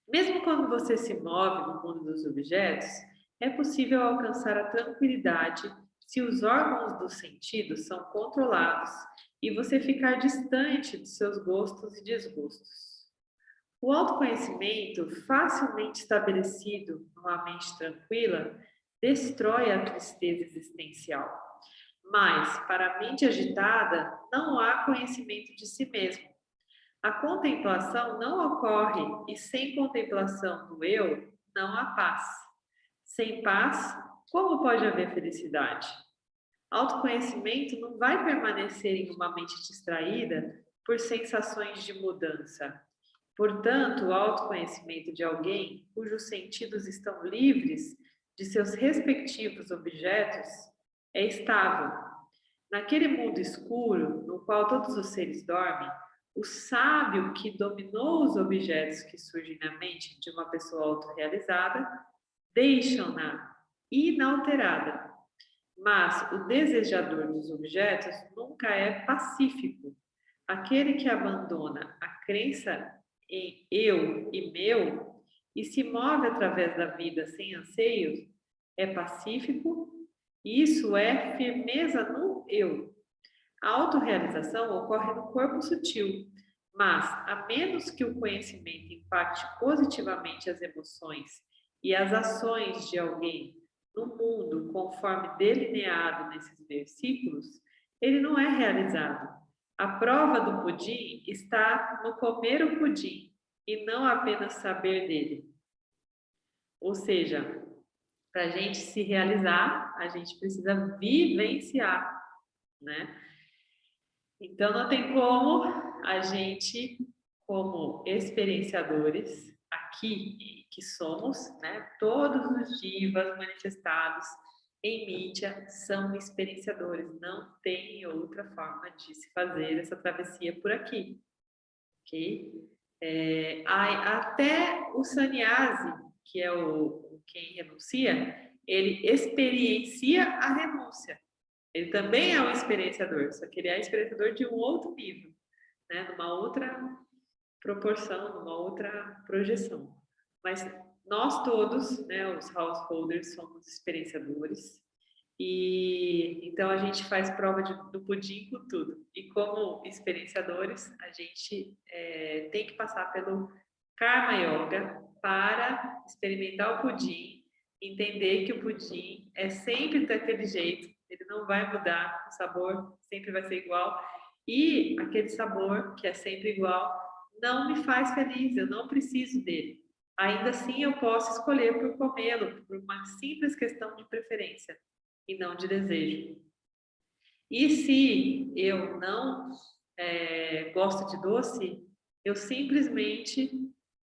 Speaker 1: Mesmo quando você se move no mundo dos objetos, é possível alcançar a tranquilidade se os órgãos dos sentidos são controlados e você ficar distante dos seus gostos e desgostos. O autoconhecimento, facilmente estabelecido numa mente tranquila, destrói a tristeza existencial. Mas, para a mente agitada, não há conhecimento de si mesmo. A contemplação não ocorre e sem contemplação do eu, não há paz. Sem paz, como pode haver felicidade? Autoconhecimento não vai permanecer em uma mente distraída por sensações de mudança. Portanto, o autoconhecimento de alguém cujos sentidos estão livres de seus respectivos objetos é estável. Naquele mundo escuro, no qual todos os seres dormem, o sábio que dominou os objetos que surgem na mente de uma pessoa autorrealizada deixam-na inalterada. Mas o desejador dos objetos nunca é pacífico. Aquele que abandona a crença em eu e meu e se move através da vida sem anseios é pacífico. Isso é firmeza no eu. A autorrealização ocorre no corpo sutil, mas a menos que o conhecimento impacte positivamente as emoções e as ações de alguém no mundo conforme delineado nesses versículos, ele não é realizado. A prova do pudim está no comer o pudim e não apenas saber dele. Ou seja, para a gente se realizar, a gente precisa vivenciar, né? Então, não tem como a gente, como experienciadores, aqui que somos, né? Todos os divas manifestados em mídia são experienciadores. Não tem outra forma de se fazer essa travessia por aqui, ok? Até o sannyasi, que é quem renuncia, ele experiencia a renúncia. Ele também é um experienciador, só que ele é experienciador de um outro nível, né? Numa outra proporção, numa outra projeção. Mas nós todos, né, os householders, somos experienciadores. E então a gente faz prova do pudim com tudo. E como experienciadores, a gente tem que passar pelo Karma Yoga para experimentar o pudim, entender que o pudim é sempre daquele jeito, ele não vai mudar, o sabor sempre vai ser igual. E aquele sabor que é sempre igual não me faz feliz, eu não preciso dele. Ainda assim, eu posso escolher por comê-lo, por uma simples questão de preferência e não de desejo. E se eu não gosto de doce, eu simplesmente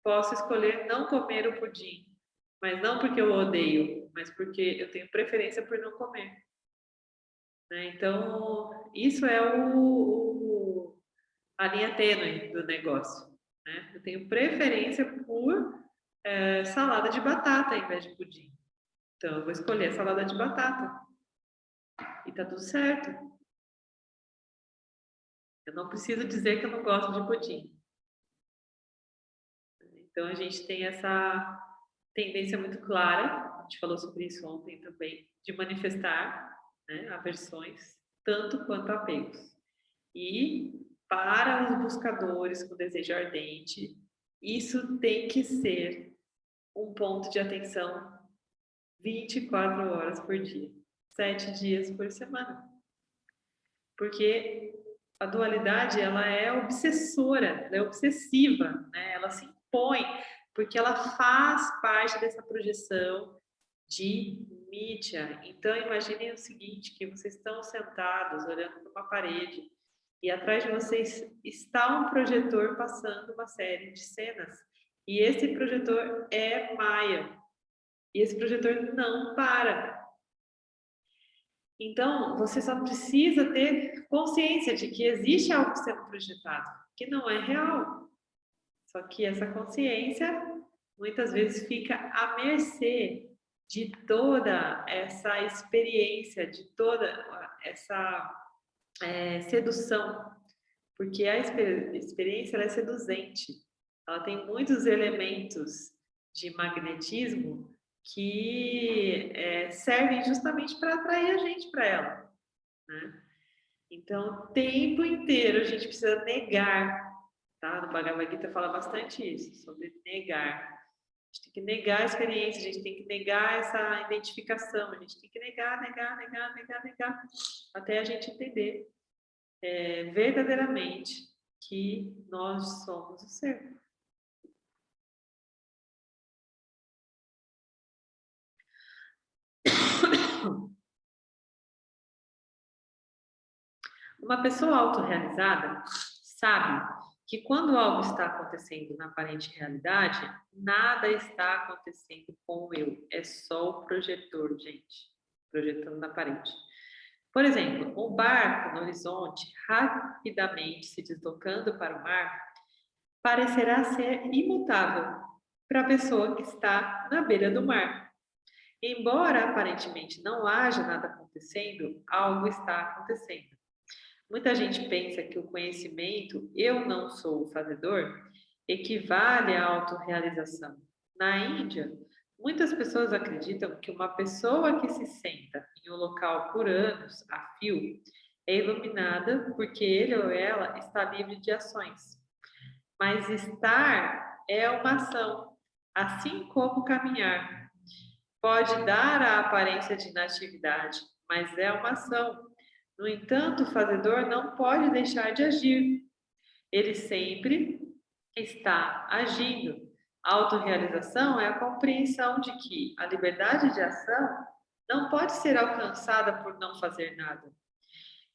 Speaker 1: posso escolher não comer o pudim, mas não porque eu odeio, mas porque eu tenho preferência por não comer. Né? Então, isso é a linha tênue do negócio. Né? Eu tenho preferência por salada de batata em vez de pudim. Então, eu vou escolher a salada de batata. E tá tudo certo. Eu não preciso dizer que eu não gosto de pudim. Então, a gente tem essa tendência muito clara, a gente falou sobre isso ontem também, de manifestar, né, aversões, tanto quanto apegos. E para os buscadores com desejo ardente, isso tem que ser um ponto de atenção 24 horas por dia, 7 dias por semana. Porque a dualidade, ela é obsessora, ela é obsessiva, né? Ela se impõe, porque ela faz parte dessa projeção de mídia. Então, imaginem o seguinte, que vocês estão sentados, olhando para uma parede, e atrás de vocês está um projetor passando uma série de cenas. E esse projetor é Maia. E esse projetor não para. Então, você só precisa ter consciência de que existe algo sendo projetado, que não é real. Só que essa consciência, muitas vezes, fica à mercê de toda essa experiência, de toda essa sedução. Porque a experiência ela é seduzente. Ela tem muitos elementos de magnetismo que servem justamente para atrair a gente para ela, né? Então, o tempo inteiro a gente precisa negar, tá? No Bhagavad Gita fala bastante isso, sobre negar. A gente tem que negar a experiência, a gente tem que negar essa identificação, a gente tem que negar, até a gente entender verdadeiramente que nós somos o ser. Uma pessoa autorrealizada sabe que quando algo está acontecendo na aparente realidade, nada está acontecendo com o eu. É só o projetor, gente, projetando na parede. Por exemplo, um barco no horizonte, rapidamente se deslocando para o mar, parecerá ser imutável para a pessoa que está na beira do mar. Embora aparentemente não haja nada acontecendo, algo está acontecendo. Muita gente pensa que o conhecimento "eu não sou o fazedor" equivale à autorrealização. Na Índia, muitas pessoas acreditam que uma pessoa que se senta em um local por anos a fio é iluminada porque ele ou ela está livre de ações. Mas estar é uma ação, assim como caminhar. Pode dar a aparência de inatividade, mas é uma ação. No entanto, o fazedor não pode deixar de agir. Ele sempre está agindo. A autorrealização é a compreensão de que a liberdade de ação não pode ser alcançada por não fazer nada.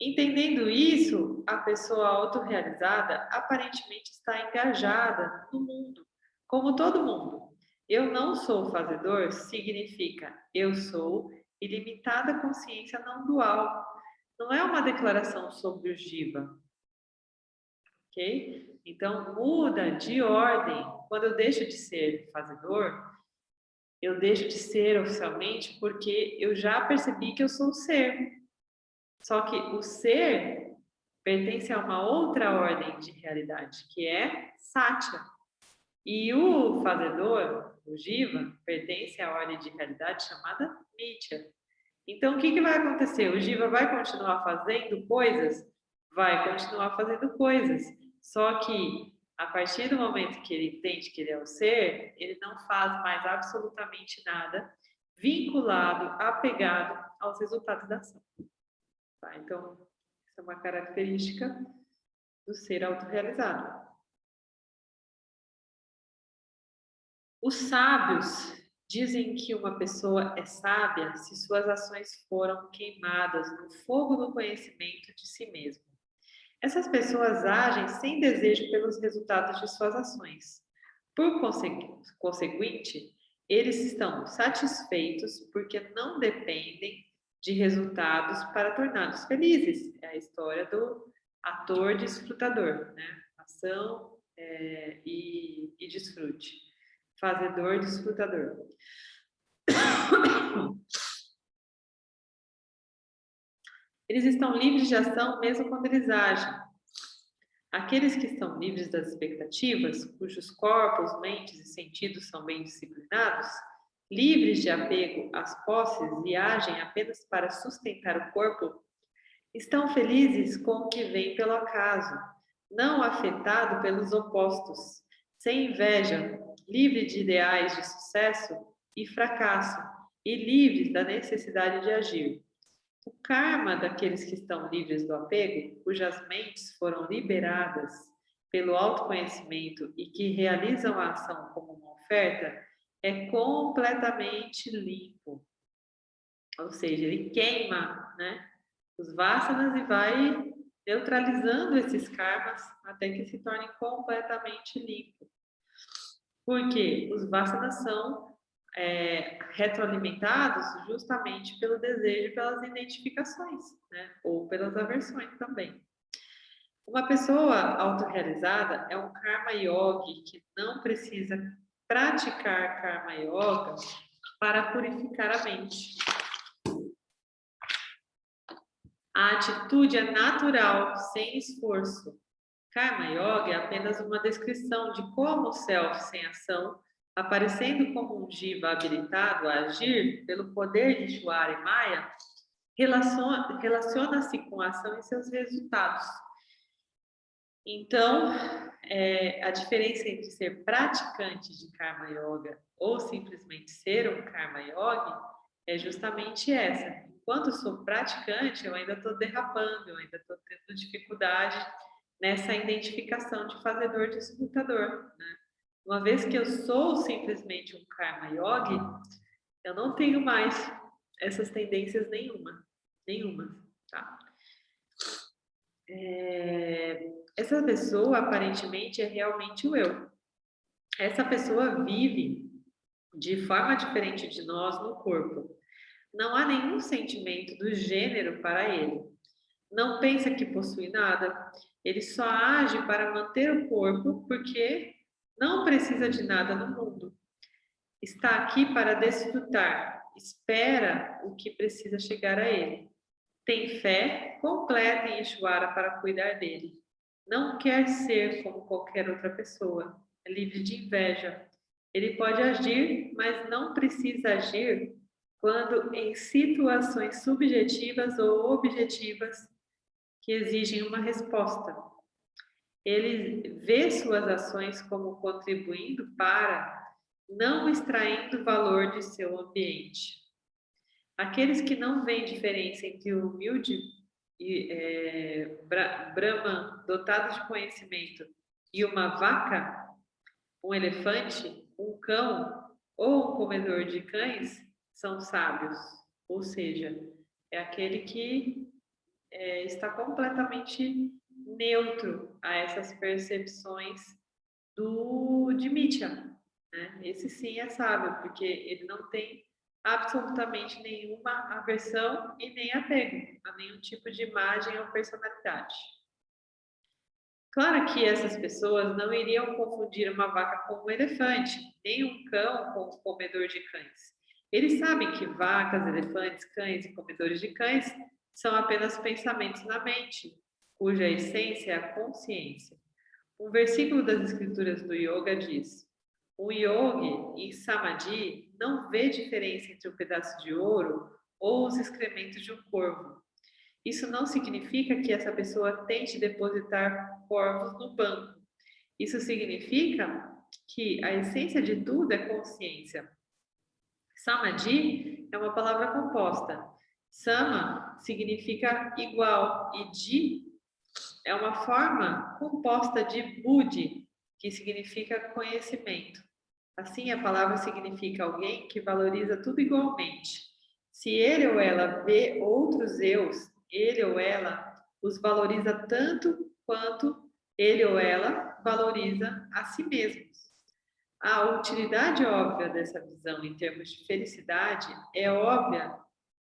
Speaker 1: Entendendo isso, a pessoa autorrealizada aparentemente está engajada no mundo, como todo mundo. Eu não sou fazedor significa eu sou ilimitada consciência não dual. Não é uma declaração sobre o Jiva, ok? Então muda de ordem. Quando eu deixo de ser fazedor, eu deixo de ser oficialmente porque eu já percebi que eu sou o ser. Só que o ser pertence a uma outra ordem de realidade, que é Satya. E o fazedor, o Jiva, pertence à ordem de realidade chamada Nitya. Então, o que vai acontecer? O Jiva vai continuar fazendo coisas? Vai continuar fazendo coisas. Só que, a partir do momento que ele entende que ele é o ser, ele não faz mais absolutamente nada vinculado, apegado aos resultados da ação. Tá? Então, essa é uma característica do ser autorrealizado. Os sábios dizem que uma pessoa é sábia se suas ações foram queimadas no fogo do conhecimento de si mesmo. Essas pessoas agem sem desejo pelos resultados de suas ações. Por conseguinte, eles estão satisfeitos porque não dependem de resultados para torná-los felizes. É a história do ator desfrutador, né? Ação e desfrute. Fazedor, desfrutador. Eles estão livres de ação mesmo quando eles agem. Aqueles que estão livres das expectativas, cujos corpos, mentes e sentidos são bem disciplinados, livres de apego às posses e agem apenas para sustentar o corpo, Estão felizes com o que vem pelo acaso, não afetado pelos opostos, sem inveja, livre de ideais de sucesso e fracasso, e livres da necessidade de agir. O karma daqueles que estão livres do apego, cujas mentes foram liberadas pelo autoconhecimento e que realizam a ação como uma oferta, é completamente limpo. Ou seja, ele queima, né, os vasanas e vai neutralizando esses karmas até que se tornem completamente limpos. Porque os vasanas são retroalimentados justamente pelo desejo, pelas identificações, né? Ou pelas aversões também. Uma pessoa autorrealizada é um karma yogi que não precisa praticar karma yoga para purificar a mente. A atitude é natural, sem esforço. Karma Yoga é apenas uma descrição de como o self sem ação, aparecendo como um jiva habilitado a agir pelo poder de Shwara e Maya, relaciona-se com a ação e seus resultados. Então, a diferença entre ser praticante de Karma Yoga ou simplesmente ser um Karma Yogi é justamente essa. Enquanto sou praticante, eu ainda estou derrapando, eu ainda estou tendo dificuldade nessa identificação de fazedor e disputador, né? Uma vez que eu sou simplesmente um Karma Yogi, eu não tenho mais essas tendências nenhuma, tá? Essa pessoa aparentemente é realmente o eu. Essa pessoa vive de forma diferente de nós no corpo. Não há nenhum sentimento do gênero para ele. Não pensa que possui nada. Ele só age para manter o corpo porque não precisa de nada no mundo. Está aqui para desfrutar. Espera o que precisa chegar a ele. Tem fé completa em Ishvara para cuidar dele. Não quer ser como qualquer outra pessoa. É livre de inveja. Ele pode agir, mas não precisa agir quando em situações subjetivas ou objetivas que exigem uma resposta. Ele vê suas ações como contribuindo para, não extraindo valor de seu ambiente. Aqueles que não veem diferença entre o humilde e Brahman dotado de conhecimento e uma vaca, um elefante, um cão ou um comedor de cães são sábios. Ou seja, é aquele que está completamente neutro a essas percepções de Mitya, né? Esse sim é sábio, porque ele não tem absolutamente nenhuma aversão e nem apego a nenhum tipo de imagem ou personalidade. Claro que essas pessoas não iriam confundir uma vaca com um elefante, nem um cão com um comedor de cães. Eles sabem que vacas, elefantes, cães e comedores de cães são apenas pensamentos na mente, cuja essência é a consciência. Um versículo das escrituras do yoga diz: um yogi em samadhi não vê diferença entre um pedaço de ouro ou os excrementos de um corvo. Isso não significa que essa pessoa tente depositar corvos no banco. Isso significa que a essência de tudo é consciência. Samadhi é uma palavra composta. Sama significa igual e Di é uma forma composta de Buddhi, que significa conhecimento. Assim, a palavra significa alguém que valoriza tudo igualmente. Se ele ou ela vê outros eus, ele ou ela os valoriza tanto quanto ele ou ela valoriza a si mesmos. A utilidade óbvia dessa visão em termos de felicidade é óbvia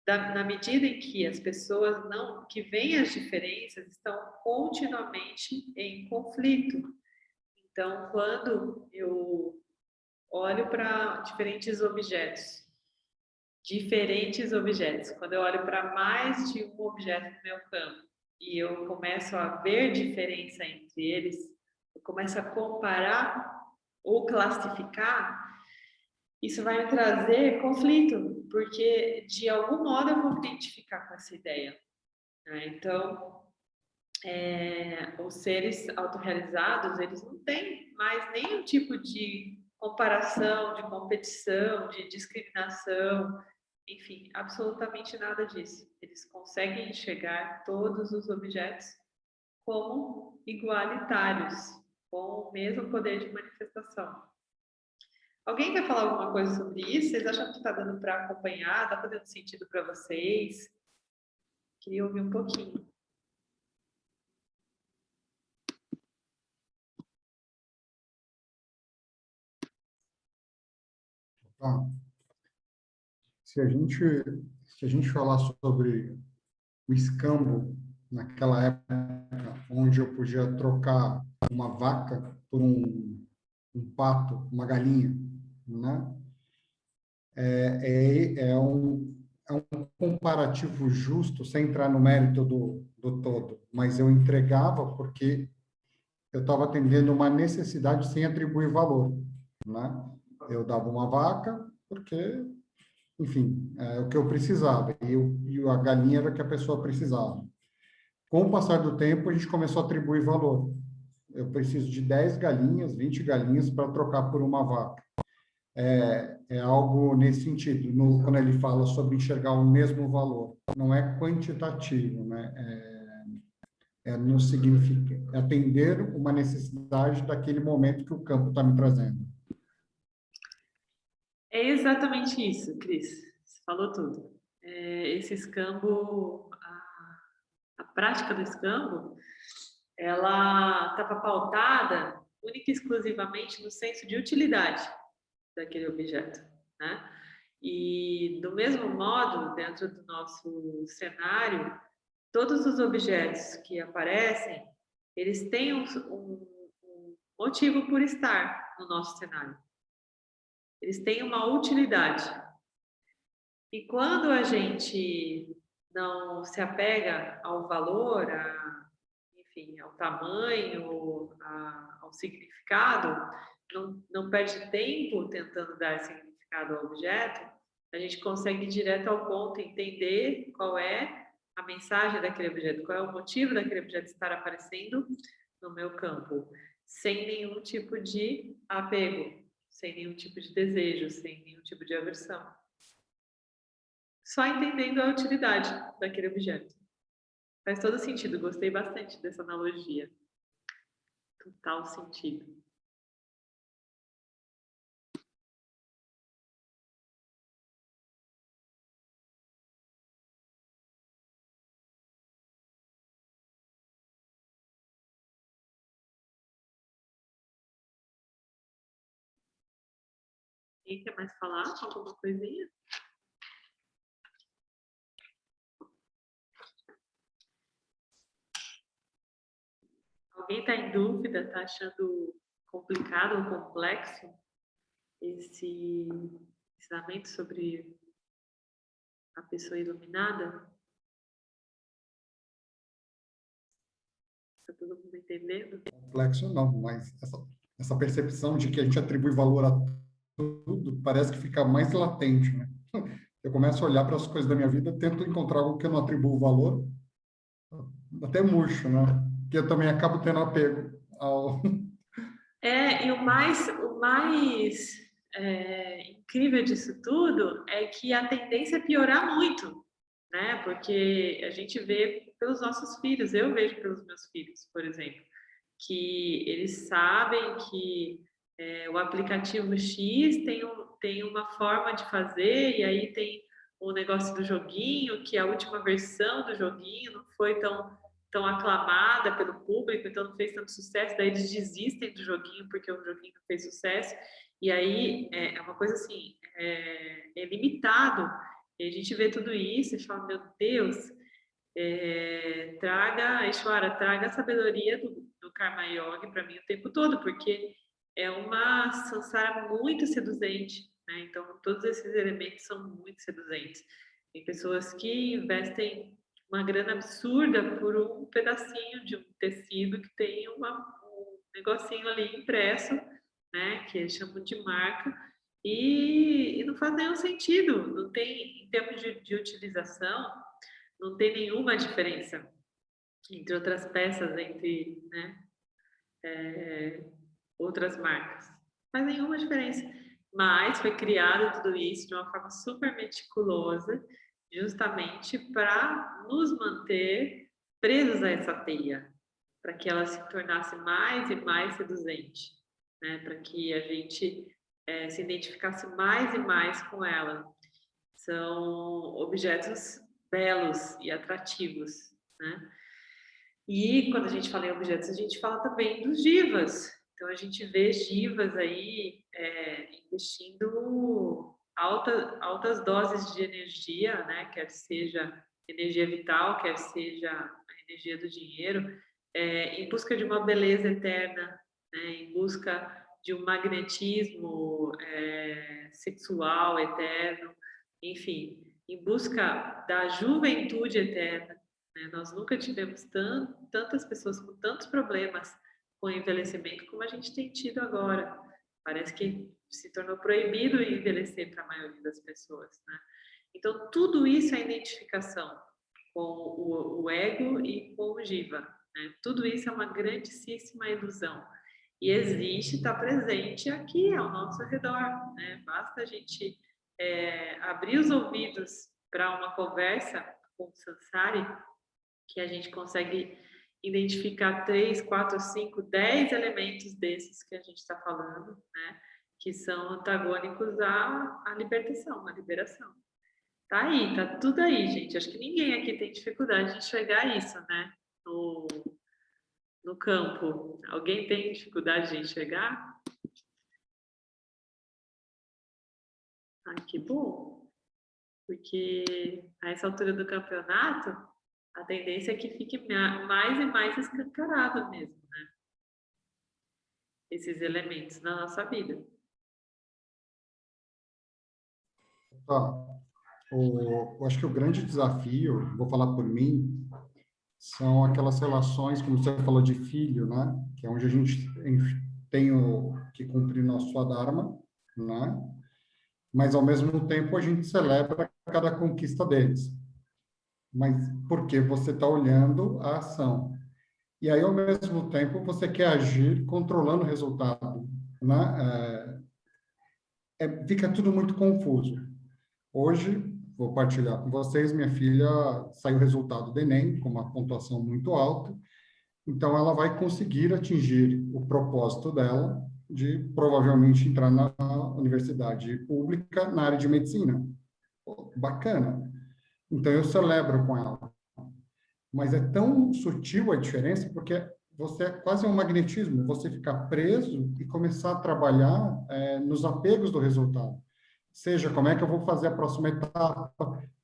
Speaker 1: na medida em que as pessoas que veem as diferenças estão continuamente em conflito. Então, quando eu olho para diferentes objetos, quando eu olho para mais de um objeto no meu campo e eu começo a ver diferença entre eles, eu começo a comparar ou classificar, isso vai me trazer conflito, porque de algum modo eu vou me identificar com essa ideia. né? Então, os seres autorrealizados, eles não têm mais nenhum tipo de comparação, de competição, de discriminação, enfim, absolutamente nada disso. Eles conseguem enxergar todos os objetos como igualitários, com o mesmo poder de manifestação. Alguém quer falar alguma coisa sobre isso? Vocês acham que está dando para acompanhar? Está fazendo sentido para vocês? Queria ouvir um pouquinho.
Speaker 2: Tá. Se a gente falar sobre o escambo naquela época, onde eu podia trocar uma vaca por um pato, uma galinha, né? É um comparativo justo, sem entrar no mérito do todo, mas eu entregava porque eu estava atendendo uma necessidade sem atribuir valor, né? Eu dava uma vaca porque, enfim, é o que eu precisava, e a galinha era o que a pessoa precisava. Com o passar do tempo, a gente começou a atribuir valor. Eu preciso de 10 galinhas, 20 galinhas para trocar por uma vaca. É algo nesse sentido, quando ele fala sobre enxergar o mesmo valor. Não é quantitativo, né? No significa atender uma necessidade daquele momento que o campo está me trazendo.
Speaker 1: É exatamente isso, Cris. Você falou tudo. Esse escambo, a prática do escambo, ela estava pautada única e exclusivamente no senso de utilidade daquele objeto, né? E do mesmo modo, dentro do nosso cenário, todos os objetos que aparecem, eles têm um motivo por estar no nosso cenário. Eles têm uma utilidade. E quando a gente não se apega ao valor, enfim, ao tamanho, ao significado, não perde tempo tentando dar significado ao objeto, a gente consegue ir direto ao ponto, entender qual é a mensagem daquele objeto, qual é o motivo daquele objeto estar aparecendo no meu campo, sem nenhum tipo de apego, sem nenhum tipo de desejo, sem nenhum tipo de aversão. Só entendendo a utilidade daquele objeto. Faz todo sentido, gostei bastante dessa analogia. Total sentido. Quem quer mais falar alguma coisinha? Alguém está em dúvida, está achando complicado ou complexo esse ensinamento sobre a pessoa iluminada? Está todo mundo entendendo?
Speaker 2: Complexo não, mas essa percepção de que a gente atribui valor a tudo parece que fica mais latente, né? Eu começo a olhar para as coisas da minha vida, tento encontrar algo que eu não atribuo valor, até murcho, né? Que eu também acabo tendo apego ao...
Speaker 1: E o mais incrível disso tudo é que a tendência é piorar muito, né? Porque a gente vê pelos nossos filhos, eu vejo pelos meus filhos, por exemplo, que eles sabem que o aplicativo X tem uma forma de fazer, e aí tem o negócio do joguinho, que a última versão do joguinho não foi tão aclamada pelo público, então não fez tanto sucesso, daí eles desistem do joguinho porque o joguinho não fez sucesso, e aí é uma coisa assim, é limitado, e a gente vê tudo isso e fala, meu Deus, traga a sabedoria do Karma Yoga para mim o tempo todo, porque é uma samsara muito seduzente, né? Então, todos esses elementos são muito seduzentes. Tem pessoas que investem uma grana absurda por um pedacinho de um tecido que tem um negocinho ali impresso, né? Que eles chamam de marca, e não faz nenhum sentido, não tem, em termos de utilização, não tem nenhuma diferença entre outras peças, entre, né, outras marcas. Não faz nenhuma diferença. Mas foi criado tudo isso de uma forma super meticulosa, justamente para nos manter presos a essa teia, para que ela se tornasse mais e mais seduzente, né? Para que a gente se identificasse mais e mais com ela. São objetos belos e atrativos, né? E quando a gente fala em objetos, a gente fala também dos divas. Então, a gente vê divas aí investindo altas doses de energia, né? Quer seja energia vital, quer seja a energia do dinheiro, em busca de uma beleza eterna, né? Em busca de um magnetismo sexual eterno, enfim, em busca da juventude eterna, né? Nós nunca tivemos tantas pessoas com tantos problemas com o envelhecimento como a gente tem tido agora. Parece que se tornou proibido envelhecer para a maioria das pessoas, né? Então, tudo isso é identificação com o ego e com o jiva, né? Tudo isso é uma grandíssima ilusão. E existe, está presente aqui ao nosso redor, né? Basta a gente abrir os ouvidos para uma conversa com o Sansari, que a gente consegue identificar 3, 4, 5, 10 elementos desses que a gente está falando, né? Que são antagônicos à libertação, à liberação. Tá aí, tá tudo aí, gente. Acho que ninguém aqui tem dificuldade de enxergar isso, né? No campo. Alguém tem dificuldade de enxergar? Ah, que bom. Porque a essa altura do campeonato, a tendência é que fique mais e mais escancarado mesmo, né? Esses elementos na nossa vida.
Speaker 2: Tá. Eu acho que o grande desafio, vou falar por mim, são aquelas relações, como você falou, de filho, né? Que é onde a gente tem que cumprir nosso Dharma, né? Mas, ao mesmo tempo, a gente celebra cada conquista deles. Mas porque você está olhando a ação. E aí, ao mesmo tempo, você quer agir controlando o resultado, né? Fica tudo muito confuso. Hoje, vou partilhar com vocês, minha filha saiu o resultado do Enem, com uma pontuação muito alta, então ela vai conseguir atingir o propósito dela de provavelmente entrar na universidade pública na área de medicina. Pô, bacana. Então eu celebro com ela. Mas é tão sutil a diferença porque você é quase um magnetismo, você ficar preso e começar a trabalhar nos apegos do resultado. Seja como é que eu vou fazer a próxima etapa,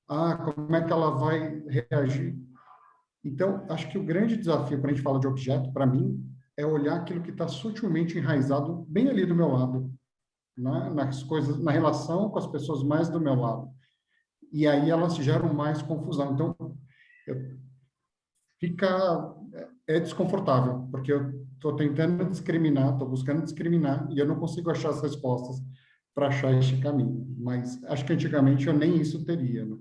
Speaker 2: como é que ela vai reagir. Então, acho que o grande desafio quando a gente fala de objeto, para mim, é olhar aquilo que está sutilmente enraizado bem ali do meu lado, né? Nas coisas, na relação com as pessoas mais do meu lado. E aí elas geram mais confusão. Então, fica desconfortável, porque eu estou tentando discriminar, estou buscando discriminar, e eu não consigo achar as respostas para achar este caminho. Mas acho que antigamente eu nem isso teria, né?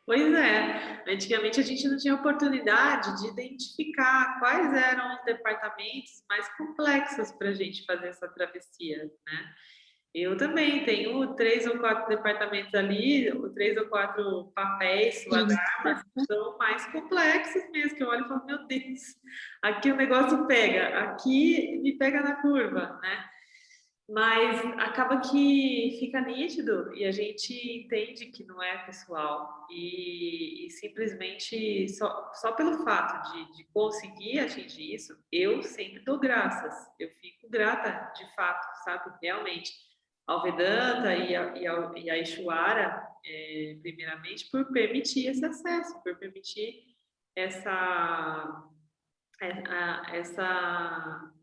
Speaker 1: Pois é, antigamente a gente não tinha oportunidade de identificar quais eram os departamentos mais complexos para a gente fazer essa travessia, né? Eu também tenho 3 ou 4 departamentos ali, 3 ou 4 papéis, suadarmas, que são mais complexos mesmo, que eu olho e falo, meu Deus, aqui o negócio pega, aqui me pega na curva, né? Mas acaba que fica nítido e a gente entende que não é pessoal e simplesmente só pelo fato de conseguir atingir isso, eu sempre dou graças, eu fico grata de fato, sabe? Realmente, ao Vedanta e a Ishwara, primeiramente, por permitir esse acesso, por permitir essa, essa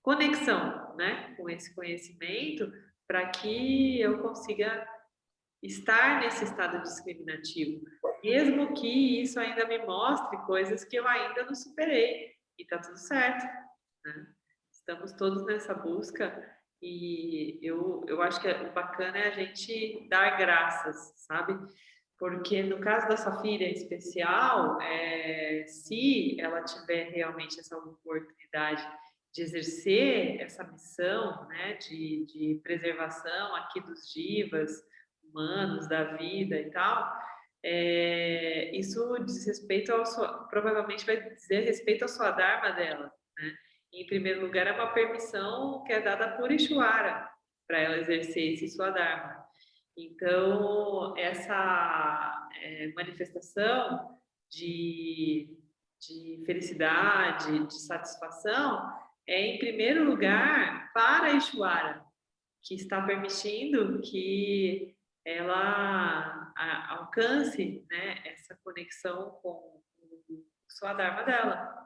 Speaker 1: conexão, né, com esse conhecimento, para que eu consiga estar nesse estado discriminativo, mesmo que isso ainda me mostre coisas que eu ainda não superei, e tá tudo certo, né? Estamos todos nessa busca e eu acho que o bacana é a gente dar graças, sabe? Porque no caso da sua filha em especial, se ela tiver realmente essa oportunidade de exercer essa missão, né, de preservação aqui dos jivas humanos, da vida e tal, isso diz respeito provavelmente vai dizer respeito à sua dharma dela, né? Em primeiro lugar, é uma permissão que é dada por Ishvara para ela exercer esse sua dharma. Então, essa manifestação de felicidade, de satisfação, é, em primeiro lugar, para Ishvara, que está permitindo que ela alcance, né, essa conexão com o Swadharma dela.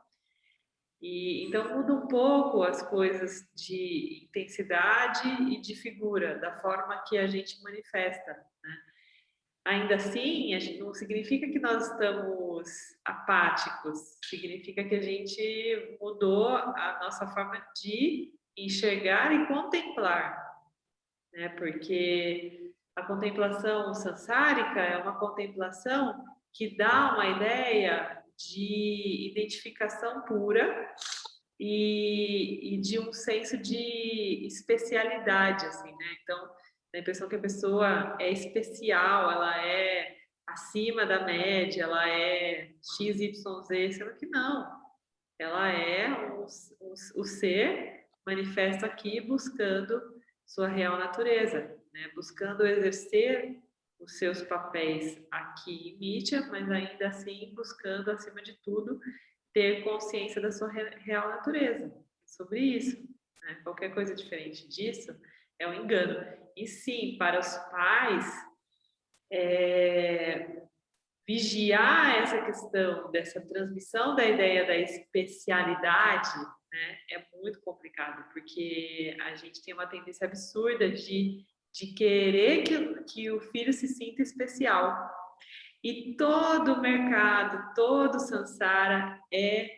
Speaker 1: E, então, muda um pouco as coisas de intensidade e de figura, da forma que a gente manifesta, né? Ainda assim, não significa que nós estamos apáticos, significa que a gente mudou a nossa forma de enxergar e contemplar, né? Porque a contemplação sansárika é uma contemplação que dá uma ideia de identificação pura e de um senso de especialidade, assim, né? Então, a impressão que a pessoa é especial, ela é acima da média, ela é XYZ, sendo que não. Ela é o ser manifesto aqui buscando sua real natureza, né? Buscando exercer os seus papéis aqui em Mítia, mas ainda assim buscando, acima de tudo, ter consciência da sua real natureza. Sobre isso, né? Qualquer coisa diferente disso é um engano. E sim, para os pais, vigiar essa questão dessa transmissão da ideia da especialidade, né, é muito complicado, porque a gente tem uma tendência absurda de querer que o filho se sinta especial. E todo o mercado, todo o samsara é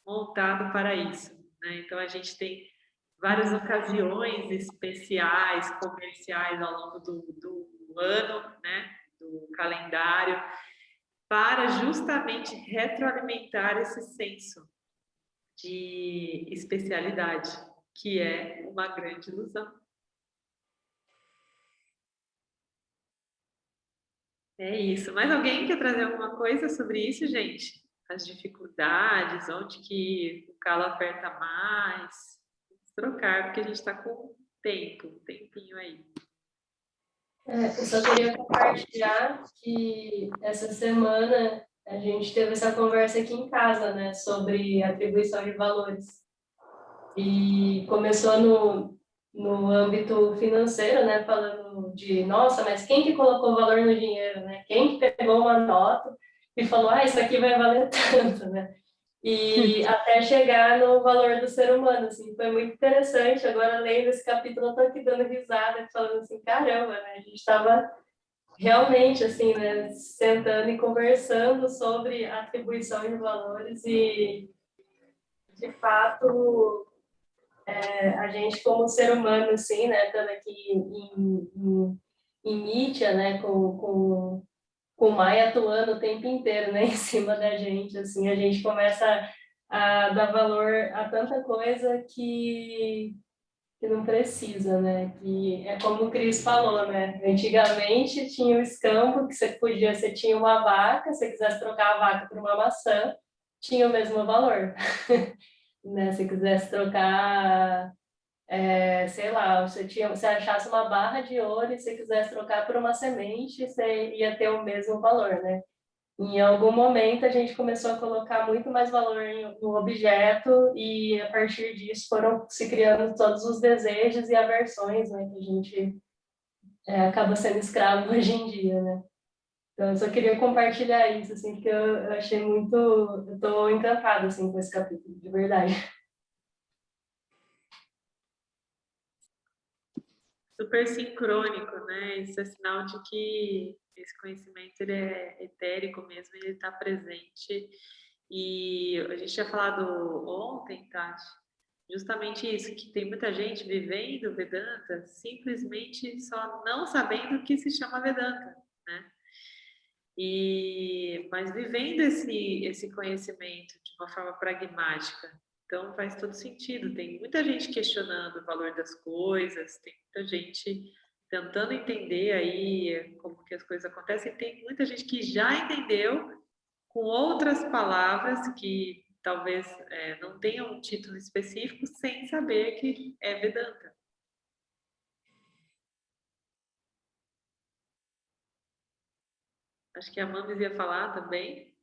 Speaker 1: montado para isso, né? Então, a gente tem várias ocasiões especiais, comerciais ao longo do ano, né? Do calendário, para justamente retroalimentar esse senso de especialidade, que é uma grande ilusão. É isso. Mais alguém quer trazer alguma coisa sobre isso, gente? As dificuldades, onde que o calo aperta mais? Vamos trocar, porque a gente está com tempo, um tempinho aí.
Speaker 3: Eu só queria compartilhar que essa semana a gente teve essa conversa aqui em casa, né, sobre atribuição de valores. E começou no âmbito financeiro, né, falando de, nossa, mas quem que colocou valor no dinheiro, né? Quem que pegou uma nota e falou, isso aqui vai valer tanto, né? E até chegar no valor do ser humano, assim, foi muito interessante. Agora, lendo esse capítulo, eu tô aqui dando risada, falando assim, caramba, né? A gente estava realmente, assim, né, sentando e conversando sobre atribuição de valores e, de fato, a gente como ser humano, assim, né, estando aqui em mídia, né, com o Maia atuando o tempo inteiro, né, em cima da gente, assim, a gente começa a dar valor a tanta coisa que não precisa, né, que é como o Cris falou, né, antigamente tinha o escampo que você tinha uma vaca, se você quisesse trocar a vaca por uma maçã, tinha o mesmo valor, né, se quisesse trocar sei lá, você achasse uma barra de ouro e você quisesse trocar por uma semente, você ia ter o mesmo valor, né? Em algum momento a gente começou a colocar muito mais valor no objeto e a partir disso foram se criando todos os desejos e aversões, né? Que a gente acaba sendo escravo hoje em dia, né? Então eu só queria compartilhar isso, assim, porque eu achei muito... Eu estou encantada, assim, com esse capítulo, de verdade.
Speaker 1: Super sincrônico, né? Isso é sinal de que esse conhecimento ele é etérico mesmo, ele está presente. E a gente tinha falado ontem, Tati, justamente isso, que tem muita gente vivendo Vedanta simplesmente só não sabendo o que se chama Vedanta, né? mas vivendo esse conhecimento de uma forma pragmática. Então, faz todo sentido. Tem muita gente questionando o valor das coisas, tem muita gente tentando entender aí como que as coisas acontecem. Tem muita gente que já entendeu com outras palavras que talvez não tenham um título específico, sem saber que é Vedanta. Acho que a Mames ia falar também.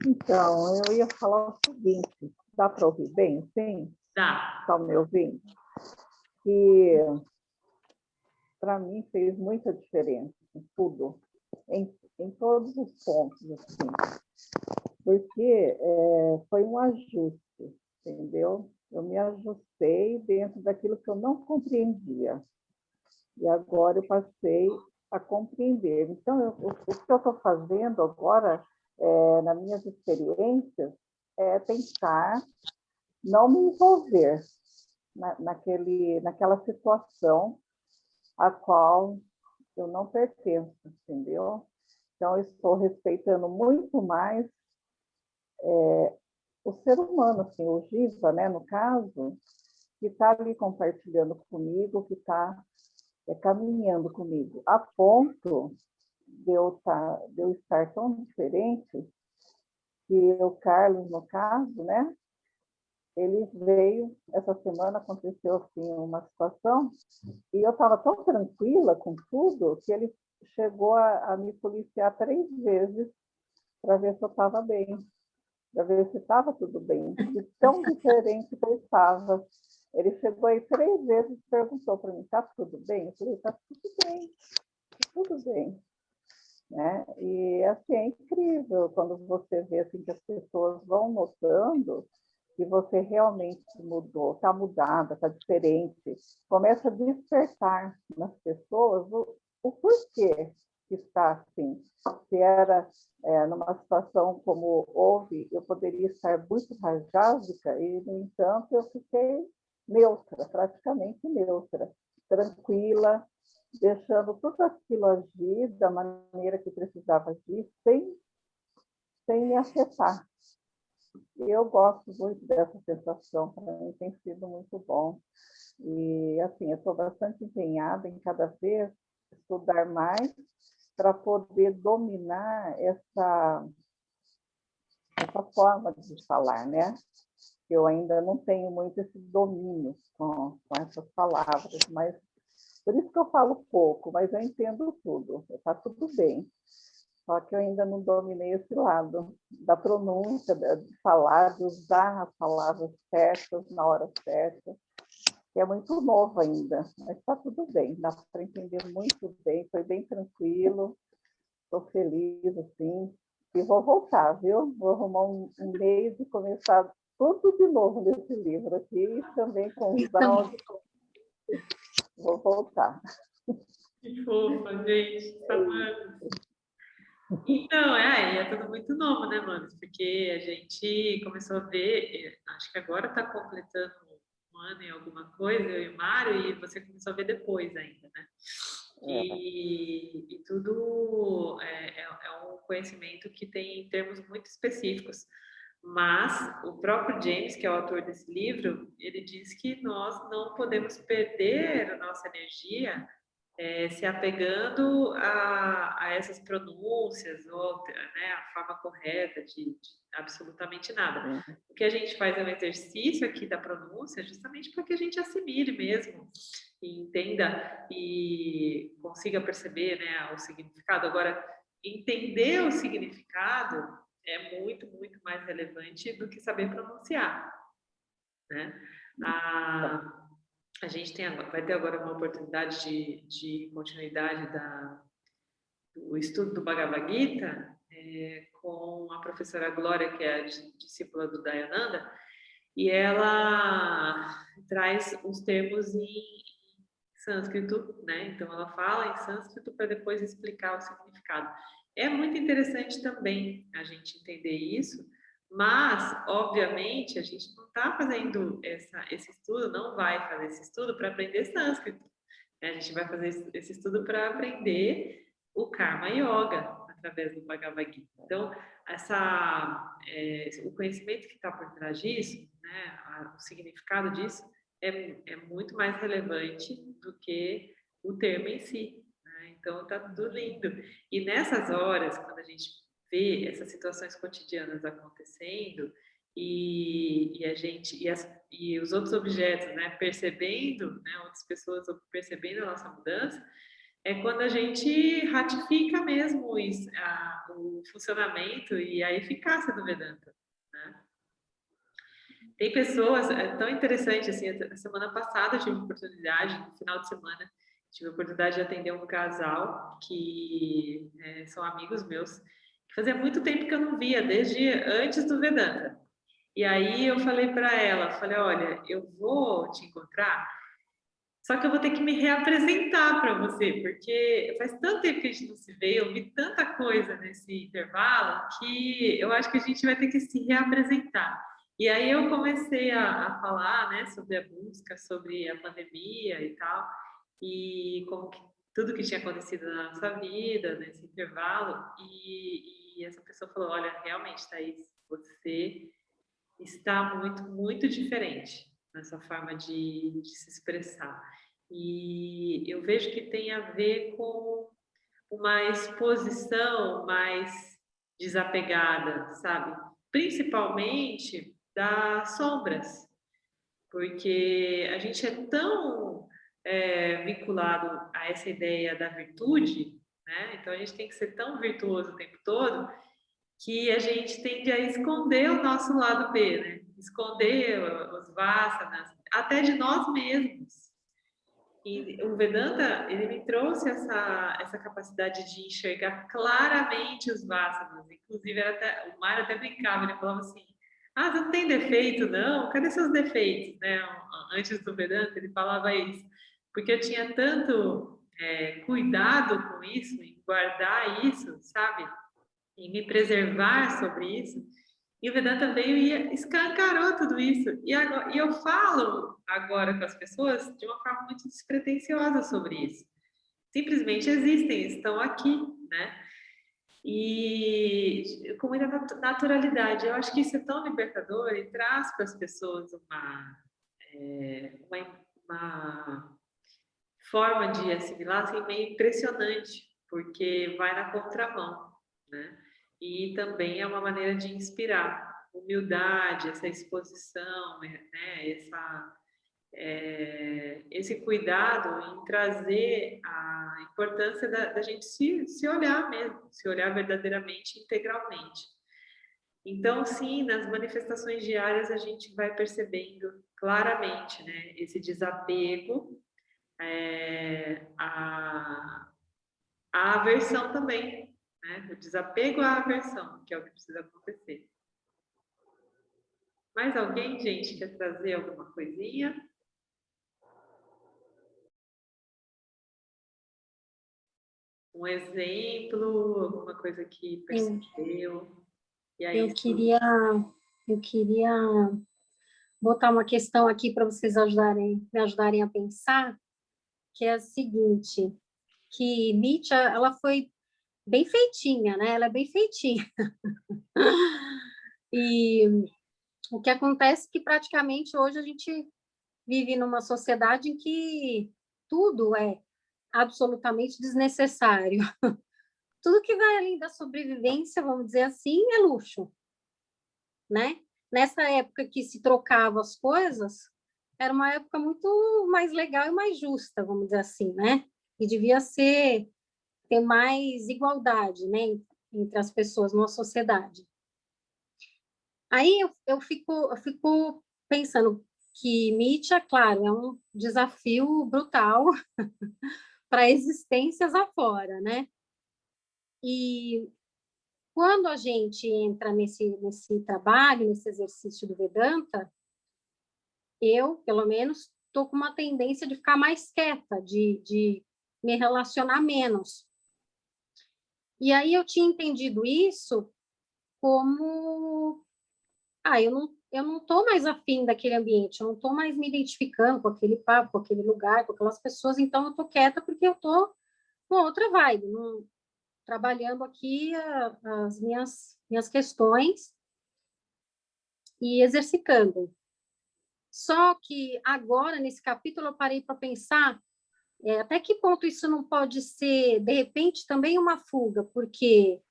Speaker 4: Então, eu ia falar o seguinte, dá para ouvir bem, sim?
Speaker 1: Dá.
Speaker 4: Está me ouvindo? Que para mim fez muita diferença, tudo, em todos os pontos, assim, porque foi um ajuste, entendeu? Eu me ajustei dentro daquilo que eu não compreendia, e agora eu passei a compreender. Então, o que eu estou fazendo agora, nas minhas experiências, é tentar não me envolver naquela situação a qual eu não pertenço, entendeu? Então, eu estou respeitando muito mais o ser humano, assim, o Giva, né, no caso, que está ali compartilhando comigo, que está caminhando comigo, a ponto de eu estar tão diferente que o Carlos, no caso, né, ele veio, essa semana aconteceu assim uma situação, e eu estava tão tranquila com tudo que ele chegou a me policiar 3 vezes para ver se eu estava bem, para ver se estava tudo bem, de tão diferente que eu estava. Ele chegou aí 3 vezes e perguntou para mim, está tudo bem? Eu falei, está tudo bem, tá tudo bem. Né? E assim, é incrível quando você vê assim, que as pessoas vão notando que você realmente mudou, está mudada, está diferente. Começa a despertar nas pessoas o porquê que está assim. Se era numa situação como houve, eu poderia estar muito rajásica e, no entanto, eu fiquei neutra, praticamente neutra, tranquila, deixando tudo aquilo agir da maneira que precisava agir, sem me afetar. E eu gosto muito dessa sensação, para mim tem sido muito bom. E, assim, eu estou bastante empenhada em cada vez estudar mais para poder dominar essa forma de falar, né? Eu ainda não tenho muito esse domínio com essas palavras, mas por isso que eu falo pouco, mas eu entendo tudo, está tudo bem. Só que eu ainda não dominei esse lado da pronúncia, de falar, de usar as palavras certas na hora certa, que é muito novo ainda, mas está tudo bem, dá para entender muito bem, foi bem tranquilo, estou feliz, assim, e vou voltar, viu? Vou arrumar um meio de começar tudo de novo nesse livro aqui, e também com os áudios. Vou voltar.
Speaker 1: Que fofa, gente. Então, é tudo muito novo, né, mano? Porque a gente começou a ver, acho que agora tá completando 1 ano e alguma coisa, eu e o Mário, e você começou a ver depois ainda, né? E tudo é um conhecimento que tem termos muito específicos. Mas o próprio James, que é o autor desse livro, ele diz que nós não podemos perder a nossa energia se apegando a essas pronúncias ou né, a forma correta de absolutamente nada. O que a gente faz é um exercício aqui da pronúncia justamente para que a gente assimile mesmo e entenda e consiga perceber, né, o significado. Agora, entender o significado é muito, muito mais relevante do que saber pronunciar, né? A gente vai ter agora uma oportunidade de continuidade do estudo do Bhagavad Gita com a professora Glória, que é a discípula do Dayananda, e ela traz os termos em sânscrito, né? Então ela fala em sânscrito para depois explicar o significado. É muito interessante também a gente entender isso, mas, obviamente, a gente não está fazendo esse estudo, não vai fazer esse estudo para aprender sânscrito. A gente vai fazer esse estudo para aprender o Karma Yoga através do Bhagavad Gita. Então, o conhecimento que está por trás disso, né, o significado disso, é muito mais relevante do que o termo em si. Né? Então, está tudo lindo. E nessas horas, quando a gente vê essas situações cotidianas acontecendo, e os outros objetos, né, percebendo, né, outras pessoas percebendo a nossa mudança, é quando a gente ratifica mesmo o funcionamento e a eficácia do Vedanta. Né? Tem pessoas, é tão interessante, assim, a semana passada eu tive a oportunidade, no final de semana, tive a oportunidade de atender um casal que são amigos meus, que fazia muito tempo que eu não via, desde antes do Vedanta. E aí eu falei para ela, falei, olha, eu vou te encontrar, só que eu vou ter que me reapresentar para você, porque faz tanto tempo que a gente não se vê, eu vi tanta coisa nesse intervalo, que eu acho que a gente vai ter que se reapresentar. E aí eu comecei a falar, né, sobre a busca, sobre a pandemia e tal, e como que tudo que tinha acontecido na nossa vida nesse intervalo, e essa pessoa falou, olha, realmente, Thaís, você está muito, muito diferente na sua forma de se expressar. E eu vejo que tem a ver com uma exposição mais desapegada, sabe? Principalmente das sombras, porque a gente é tão vinculado a essa ideia da virtude, né? Então a gente tem que ser tão virtuoso o tempo todo que a gente tende a esconder o nosso lado B, né? Esconder os vasanas, até de nós mesmos. E o Vedanta, ele me trouxe essa capacidade de enxergar claramente os vasanas. Inclusive, o Mário até brincava, ele falava assim, ah, você não tem defeito, não? Cadê seus defeitos? Né? Antes do Vedanta, ele falava isso. Porque eu tinha tanto cuidado com isso, em guardar isso, sabe? Em me preservar sobre isso. E o Vedanta veio e escancarou tudo isso. E eu falo agora com as pessoas de uma forma muito despretensiosa sobre isso. Simplesmente existem, estão aqui, né? E com muita naturalidade. Eu acho que isso é tão libertador e traz para as pessoas uma forma de assimilar assim, meio impressionante, porque vai na contramão, né? E também é uma maneira de inspirar humildade, essa exposição, né? Esse cuidado em trazer a importância da gente se olhar mesmo, se olhar verdadeiramente, integralmente. Então, sim, nas manifestações diárias a gente vai percebendo claramente, né, esse desapego, a aversão também, né, o desapego à aversão, que é o que precisa acontecer. Mais alguém, gente, quer trazer alguma coisinha? Um exemplo, alguma coisa que percebeu? E aí,
Speaker 5: eu queria botar uma questão aqui para vocês me ajudarem a pensar, que é a seguinte, que Nietzsche, ela foi bem feitinha, né? Ela é bem feitinha. E o que acontece é que praticamente hoje a gente vive numa sociedade em que tudo é absolutamente desnecessário. Tudo que vai além da sobrevivência, vamos dizer assim, é luxo, né? Nessa época que se trocava as coisas, era uma época muito mais legal e mais justa, vamos dizer assim, né? E devia ter mais igualdade, né, entre as pessoas numa sociedade. Aí eu fico pensando que Nietzsche, claro, é um desafio brutal para existências afora, né? E quando a gente entra nesse trabalho, nesse exercício do Vedanta, eu, pelo menos, estou com uma tendência de ficar mais quieta, de me relacionar menos. E aí eu tinha entendido isso como eu não estou mais afim daquele ambiente, eu não estou mais me identificando com aquele papo, com aquele lugar, com aquelas pessoas, então eu estou quieta porque eu estou com outra vibe, trabalhando aqui as minhas questões e exercitando. Só que agora, nesse capítulo, eu parei para pensar até que ponto isso não pode ser, de repente, também uma fuga, porque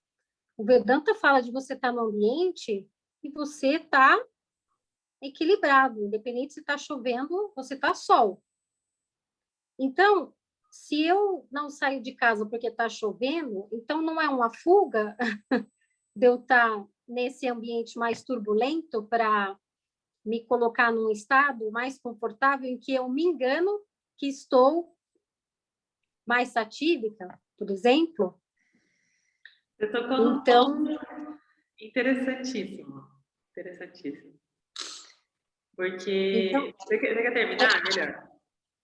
Speaker 5: o Vedanta fala de você estar no ambiente e você está equilibrado, independente se está chovendo, você está sol. Então, se eu não saio de casa porque está chovendo, então não é uma fuga de eu estar nesse ambiente mais turbulento para me colocar num estado mais confortável em que eu me engano que estou mais satívica, por exemplo.
Speaker 1: Você tocou num
Speaker 5: Então,
Speaker 1: ponto interessantíssimo. Interessantíssimo. Porque...
Speaker 5: então
Speaker 1: Você quer terminar? Melhor.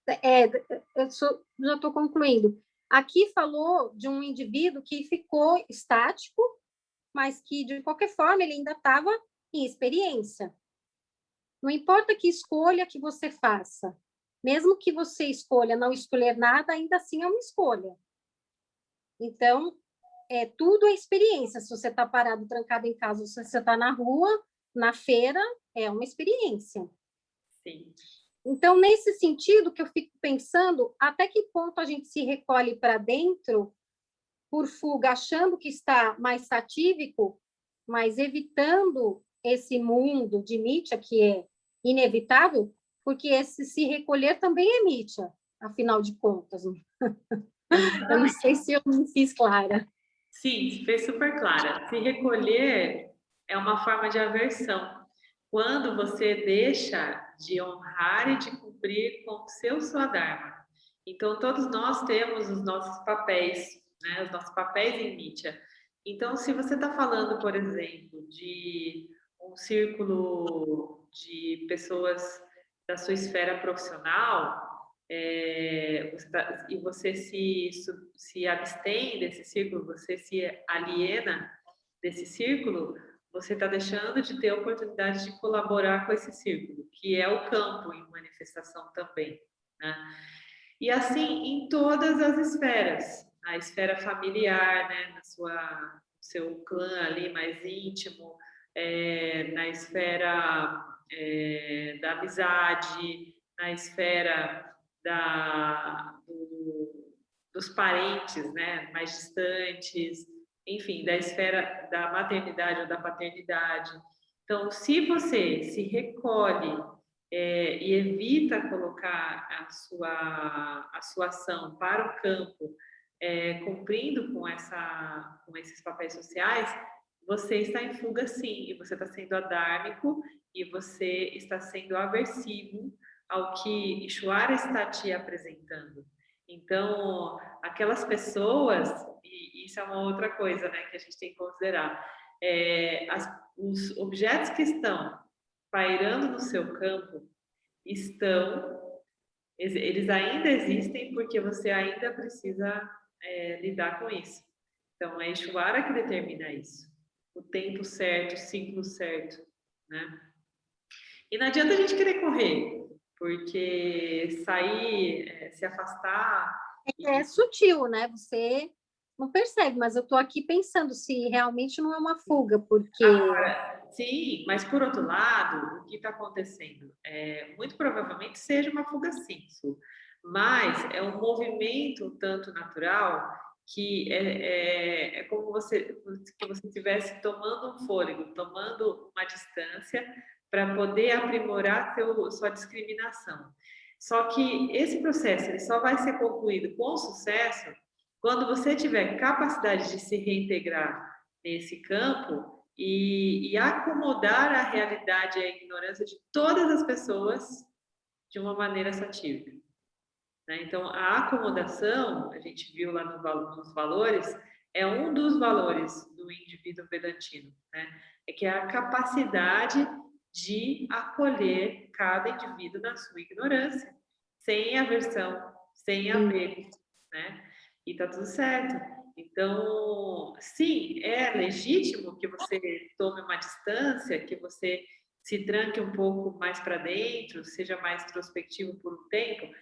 Speaker 5: eu já estou concluindo. Aqui falou de um indivíduo que ficou estático, mas que, de qualquer forma, ele ainda estava em experiência. Não importa que escolha que você faça, mesmo que você escolha não escolher nada, ainda assim é uma escolha. Então, tudo é experiência. Se você está parado, trancado em casa, se você está na rua, na feira, é uma experiência.
Speaker 1: Sim.
Speaker 5: Então, nesse sentido que eu fico pensando, até que ponto a gente se recolhe para dentro por fuga, achando que está mais satívico, mas evitando esse mundo de Nietzsche, que é inevitável, porque esse se recolher também é Nietzsche, afinal de contas. Eu não sei se eu me fiz clara.
Speaker 1: Sim, fez super clara. Se recolher é uma forma de aversão. Quando você deixa de honrar e de cumprir com o seu Swadharma. Então, todos nós temos os nossos papéis, né? Os nossos papéis em Nietzsche. Então, se você está falando, por exemplo, de um círculo de pessoas da sua esfera profissional, e você se abstém desse círculo, você se aliena desse círculo, você está deixando de ter a oportunidade de colaborar com esse círculo, que é o campo em manifestação também, né? E assim em todas as esferas, a esfera familiar, né, seu clã ali mais íntimo, na esfera da amizade, na esfera dos parentes, né, mais distantes, enfim, da esfera da maternidade ou da paternidade. Então, se você se recolhe e evita colocar a sua ação para o campo, cumprindo com esses papéis sociais, você está em fuga sim, e você está sendo adármico, e você está sendo aversivo ao que Ishwara está te apresentando. Então, aquelas pessoas, e isso é uma outra coisa, né, que a gente tem que considerar, os objetos que estão pairando no seu campo eles ainda existem porque você ainda precisa lidar com isso. Então, é Ishvara que determina isso. O tempo certo, o ciclo certo, né? E não adianta a gente querer correr, porque sair, se afastar...
Speaker 5: É sutil, né? Você não percebe, mas eu estou aqui pensando se realmente não é uma fuga, porque...
Speaker 1: Agora, sim, mas por outro lado, o que está acontecendo? Muito provavelmente seja uma fuga sim, Su, mas é um movimento tanto natural que é como que você estivesse tomando um fôlego, tomando uma distância para poder aprimorar sua discriminação. Só que esse processo ele só vai ser concluído com sucesso quando você tiver capacidade de se reintegrar nesse campo e acomodar a realidade e a ignorância de todas as pessoas de uma maneira satírica. Né? Então, a acomodação, a gente viu lá nos valores, é um dos valores do indivíduo vedantino, né? É que é a capacidade de acolher cada indivíduo na sua ignorância, sem aversão, sem apego, né? E tá tudo certo. Então, sim, é legítimo que você tome uma distância, que você se tranque um pouco mais para dentro, seja mais introspectivo por um tempo,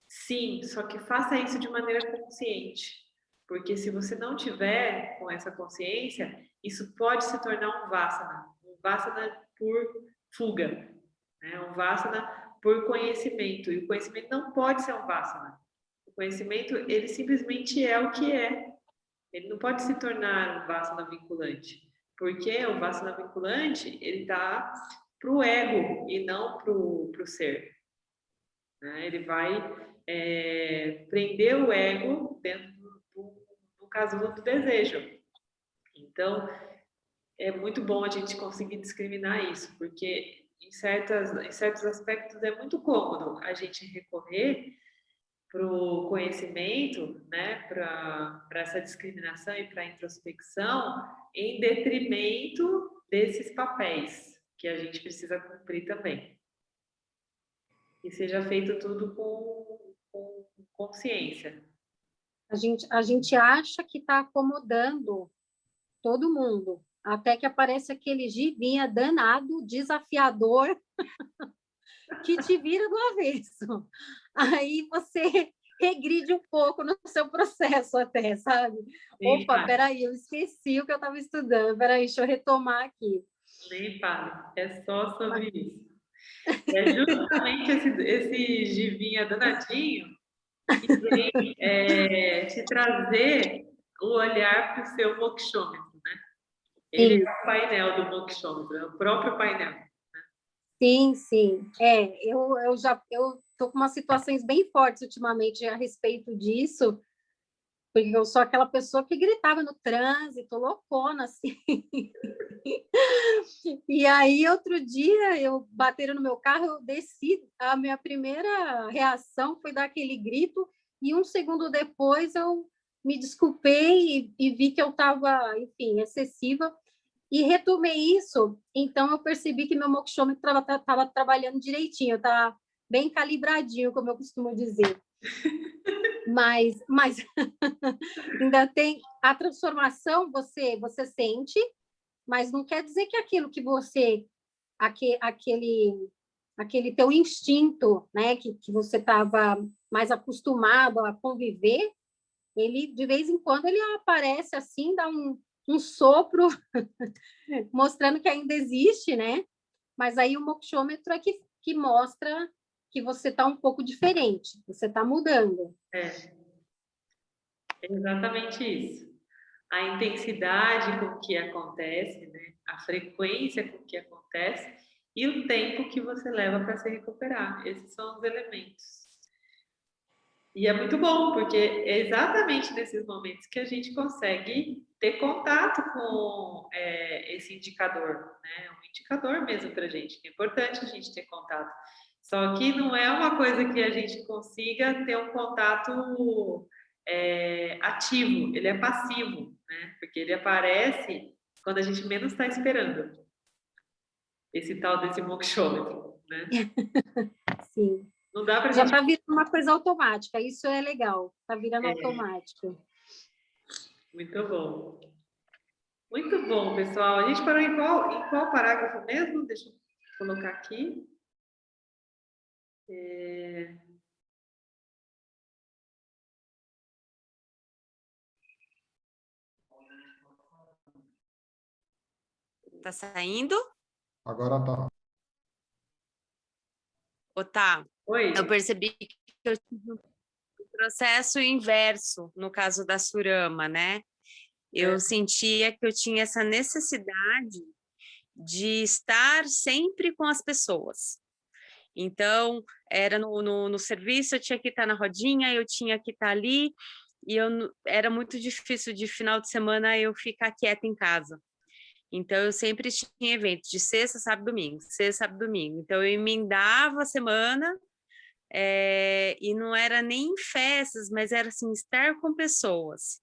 Speaker 1: sim, só que faça isso de maneira consciente, porque se você não tiver com essa consciência, isso pode se tornar um vasana por fuga, né? Um vasana por conhecimento, e o conhecimento não pode ser um vasana. O conhecimento, ele simplesmente é o que é. Ele não pode se tornar um vasana vinculante, porque o vasana vinculante, ele está para o ego e não para o ser, né? Ele vai prender o ego dentro do casulo do desejo. Então, é muito bom a gente conseguir discriminar isso, porque em certos aspectos é muito cômodo a gente recorrer para o conhecimento, né, para essa discriminação e para a introspecção, em detrimento desses papéis que a gente precisa cumprir também. E seja feito tudo com consciência.
Speaker 5: A gente acha que está acomodando todo mundo, até que aparece aquele Givinha danado, desafiador, que te vira do avesso. Aí você regride um pouco no seu processo até, sabe?
Speaker 1: Nem
Speaker 5: Opa,
Speaker 1: fale,
Speaker 5: peraí, eu esqueci o que eu estava estudando, peraí, deixa eu retomar aqui.
Speaker 1: nem fale. É só sobre isso. É justamente esse Givinha danadinho que vem te trazer o olhar para o seu mokshômetro, né? Ele
Speaker 5: Sim,
Speaker 1: é o painel do mokshômetro, é o próprio painel.
Speaker 5: sim, sim. Eu tô com umas situações bem fortes ultimamente a respeito disso, porque eu sou aquela pessoa que gritava no trânsito, loucona, assim. E aí, outro dia, eu bateram no meu carro, eu desci, a minha primeira reação foi dar aquele grito, e um segundo depois eu me desculpei e vi que eu estava, enfim, excessiva, e retomei isso. Então, eu percebi que meu mokshômetro estava trabalhando direitinho, estava bem calibradinho, como eu costumo dizer. Mas ainda tem a transformação, você sente, mas não quer dizer que aquilo que você, aquele teu instinto, né, que você estava mais acostumado a conviver, ele de vez em quando ele aparece assim, dá um sopro, mostrando que ainda existe, né? Mas aí o mokshômetro é que mostra que você está um pouco diferente, você está mudando.
Speaker 1: É exatamente isso. A intensidade com que acontece, né? A frequência com que acontece e o tempo que você leva para se recuperar. Esses são os elementos. E é muito bom, porque é exatamente nesses momentos que a gente consegue ter contato com esse indicador, né? Um indicador mesmo para a gente, que é importante a gente ter contato. Só que não é uma coisa que a gente consiga ter um contato ativo, ele é passivo, né? Porque ele aparece quando a gente menos está esperando. Esse tal desse mokshômetro, né?
Speaker 5: Sim.
Speaker 1: Não dá para a
Speaker 5: Já
Speaker 1: gente.
Speaker 5: está virando uma coisa automática, isso é legal, está virando automático.
Speaker 1: Muito bom. Muito bom, pessoal. A gente parou em qual parágrafo mesmo? Deixa eu colocar aqui.
Speaker 6: Tá saindo?
Speaker 2: Agora tá.
Speaker 6: Tá.
Speaker 1: Oi.
Speaker 6: Eu percebi que eu tive um processo inverso no caso da Surama, né? Eu sentia que eu tinha essa necessidade de estar sempre com as pessoas. Então, era no serviço, eu tinha que estar na rodinha, eu tinha que estar ali, e era muito difícil de final de semana eu ficar quieta em casa. Então, eu sempre tinha eventos de sexta, sábado, domingo, sexta, sábado, domingo. Então, eu emendava a semana, e não era nem festas, mas era assim, estar com pessoas.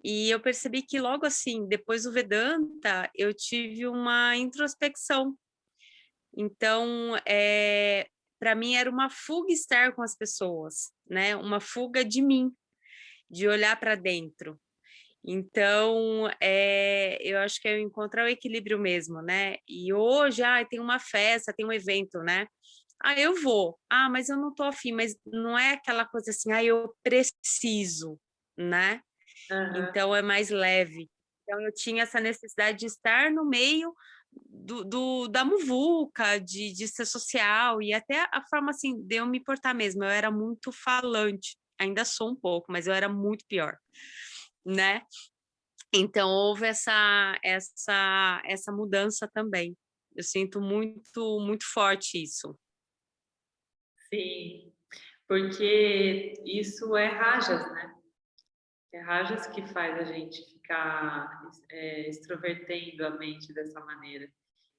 Speaker 6: E eu percebi que logo assim, depois do Vedanta, eu tive uma introspecção. Então, para mim era uma fuga estar com as pessoas, né? Uma fuga de mim, de olhar para dentro. Então, eu acho que é encontrar o equilíbrio mesmo, né? E hoje, tem uma festa, tem um evento, né? Eu vou. Mas eu não tô afim, mas não é aquela coisa assim, eu preciso, né?
Speaker 1: Aham.
Speaker 6: Então é mais leve. Então eu tinha essa necessidade de estar no meio da muvuca, de ser social, e até a forma assim de eu me portar mesmo. Eu era muito falante, ainda sou um pouco, mas eu era muito pior, né? Então houve essa mudança também. Eu sinto muito, muito forte isso.
Speaker 1: Sim, porque isso é rajas, né? É rajas que faz a gente ficar extrovertendo a mente dessa maneira.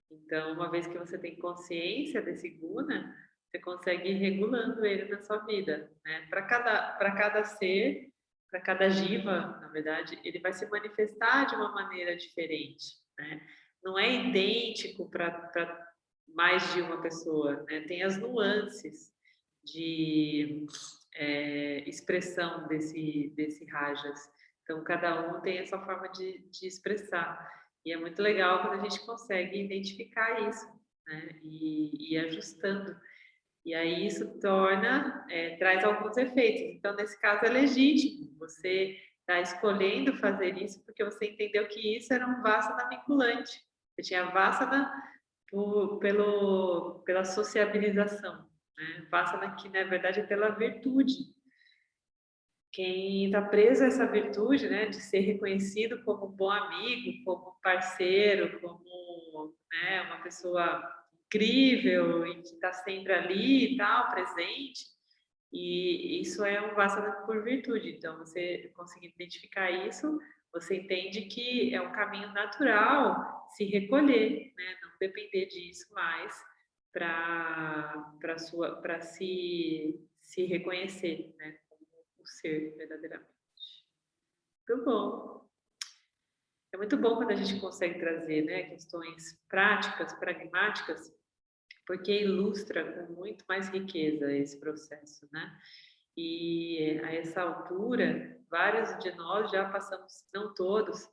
Speaker 1: Então, uma vez que você tem consciência desse guna, você consegue ir regulando ele na sua vida, né? Para cada ser, para cada jiva, na verdade, ele vai se manifestar de uma maneira diferente, né? Não é idêntico para mais de uma pessoa, né? Tem as nuances de expressão desse rajas. Então, cada um tem essa forma de expressar. E é muito legal quando a gente consegue identificar isso, né? E ir ajustando. E aí isso traz alguns efeitos. Então, nesse caso, é legítimo. Você está escolhendo fazer isso porque você entendeu que isso era um Vassana vinculante. Você tinha Vassana pela sociabilização, né? Vassana que, na verdade, é pela virtude. Quem está preso a essa virtude, né, de ser reconhecido como bom amigo, como parceiro, como, né, uma pessoa incrível e que está sempre ali e tal, presente, e isso é um Vassana por virtude. Então, você conseguir identificar isso, você entende que é um caminho natural se recolher, né, não depender disso mais para se reconhecer, né, o ser verdadeiramente. Muito bom. É muito bom quando a gente consegue trazer, né, questões práticas, pragmáticas, porque ilustra com muito mais riqueza esse processo, né? E a essa altura, vários de nós já passamos, não todos,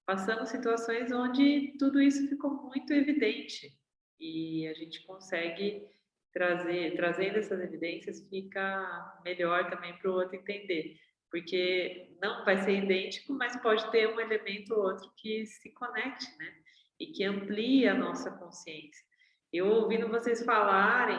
Speaker 1: passamos situações onde tudo isso ficou muito evidente e a gente consegue trazendo essas evidências, fica melhor também para o outro entender, porque não vai ser idêntico, mas pode ter um elemento ou outro que se conecte, né? E que amplie a nossa consciência. Eu ouvindo vocês falarem,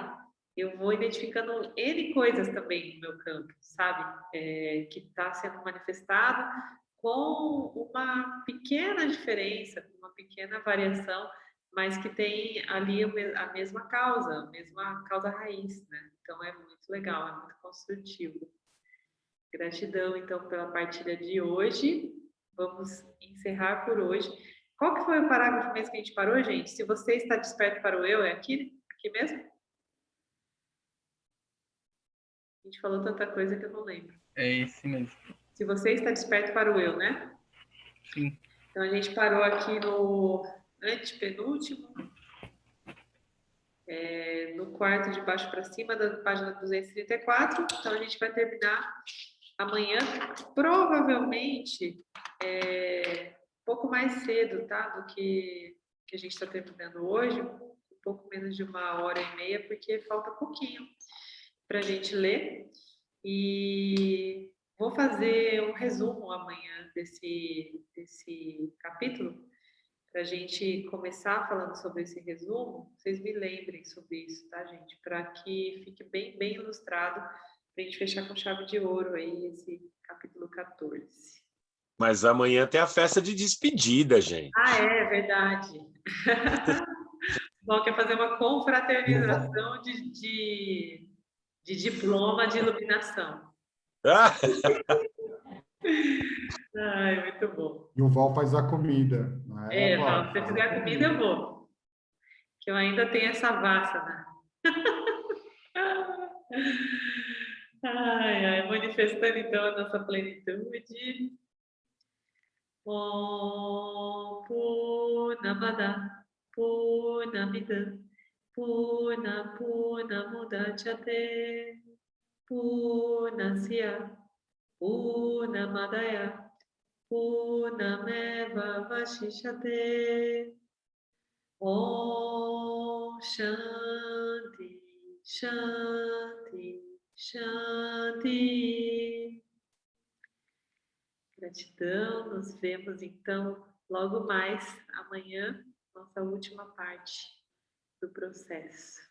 Speaker 1: eu vou identificando N coisas também no meu campo, sabe? Que está sendo manifestado com uma pequena diferença, com uma pequena variação, mas que tem ali a mesma causa raiz, né? Então é muito legal, é muito construtivo. Gratidão, então, pela partilha de hoje. Vamos encerrar por hoje. Qual que foi o parágrafo mesmo que a gente parou, gente? Se você está desperto para o eu, é aqui mesmo? A gente falou tanta coisa que eu não lembro.
Speaker 7: É esse mesmo.
Speaker 1: Se você está desperto para o eu, né?
Speaker 7: Sim.
Speaker 1: Então, a gente parou aqui no antepenúltimo, no quarto de baixo para cima, da página 234. Então, a gente vai terminar amanhã, provavelmente, um pouco mais cedo, tá? Do que a gente está terminando hoje, um pouco menos de 1h30, porque falta pouquinho para a gente ler. E vou fazer um resumo amanhã desse capítulo, para a gente começar falando sobre esse resumo. Vocês me lembrem sobre isso, tá, gente? Para que fique bem, bem ilustrado, para a gente fechar com chave de ouro aí esse capítulo 14.
Speaker 8: Mas amanhã tem a festa de despedida, gente.
Speaker 1: É verdade. Bom, quer fazer uma confraternização de diploma de iluminação. Ai, muito bom.
Speaker 2: E o Val faz a comida.
Speaker 1: Fala, se você fizer a comida, eu vou. Que eu ainda tenho essa vassana. Ai, manifestando então a nossa plenitude. Om Purnamada Purnamida Purnamudachyate Purnasya Purnamadaya Purnameva Vashishate. Om Shanti, Shanti, Shanti. Gratidão, nos vemos então logo mais amanhã, nossa última parte do processo.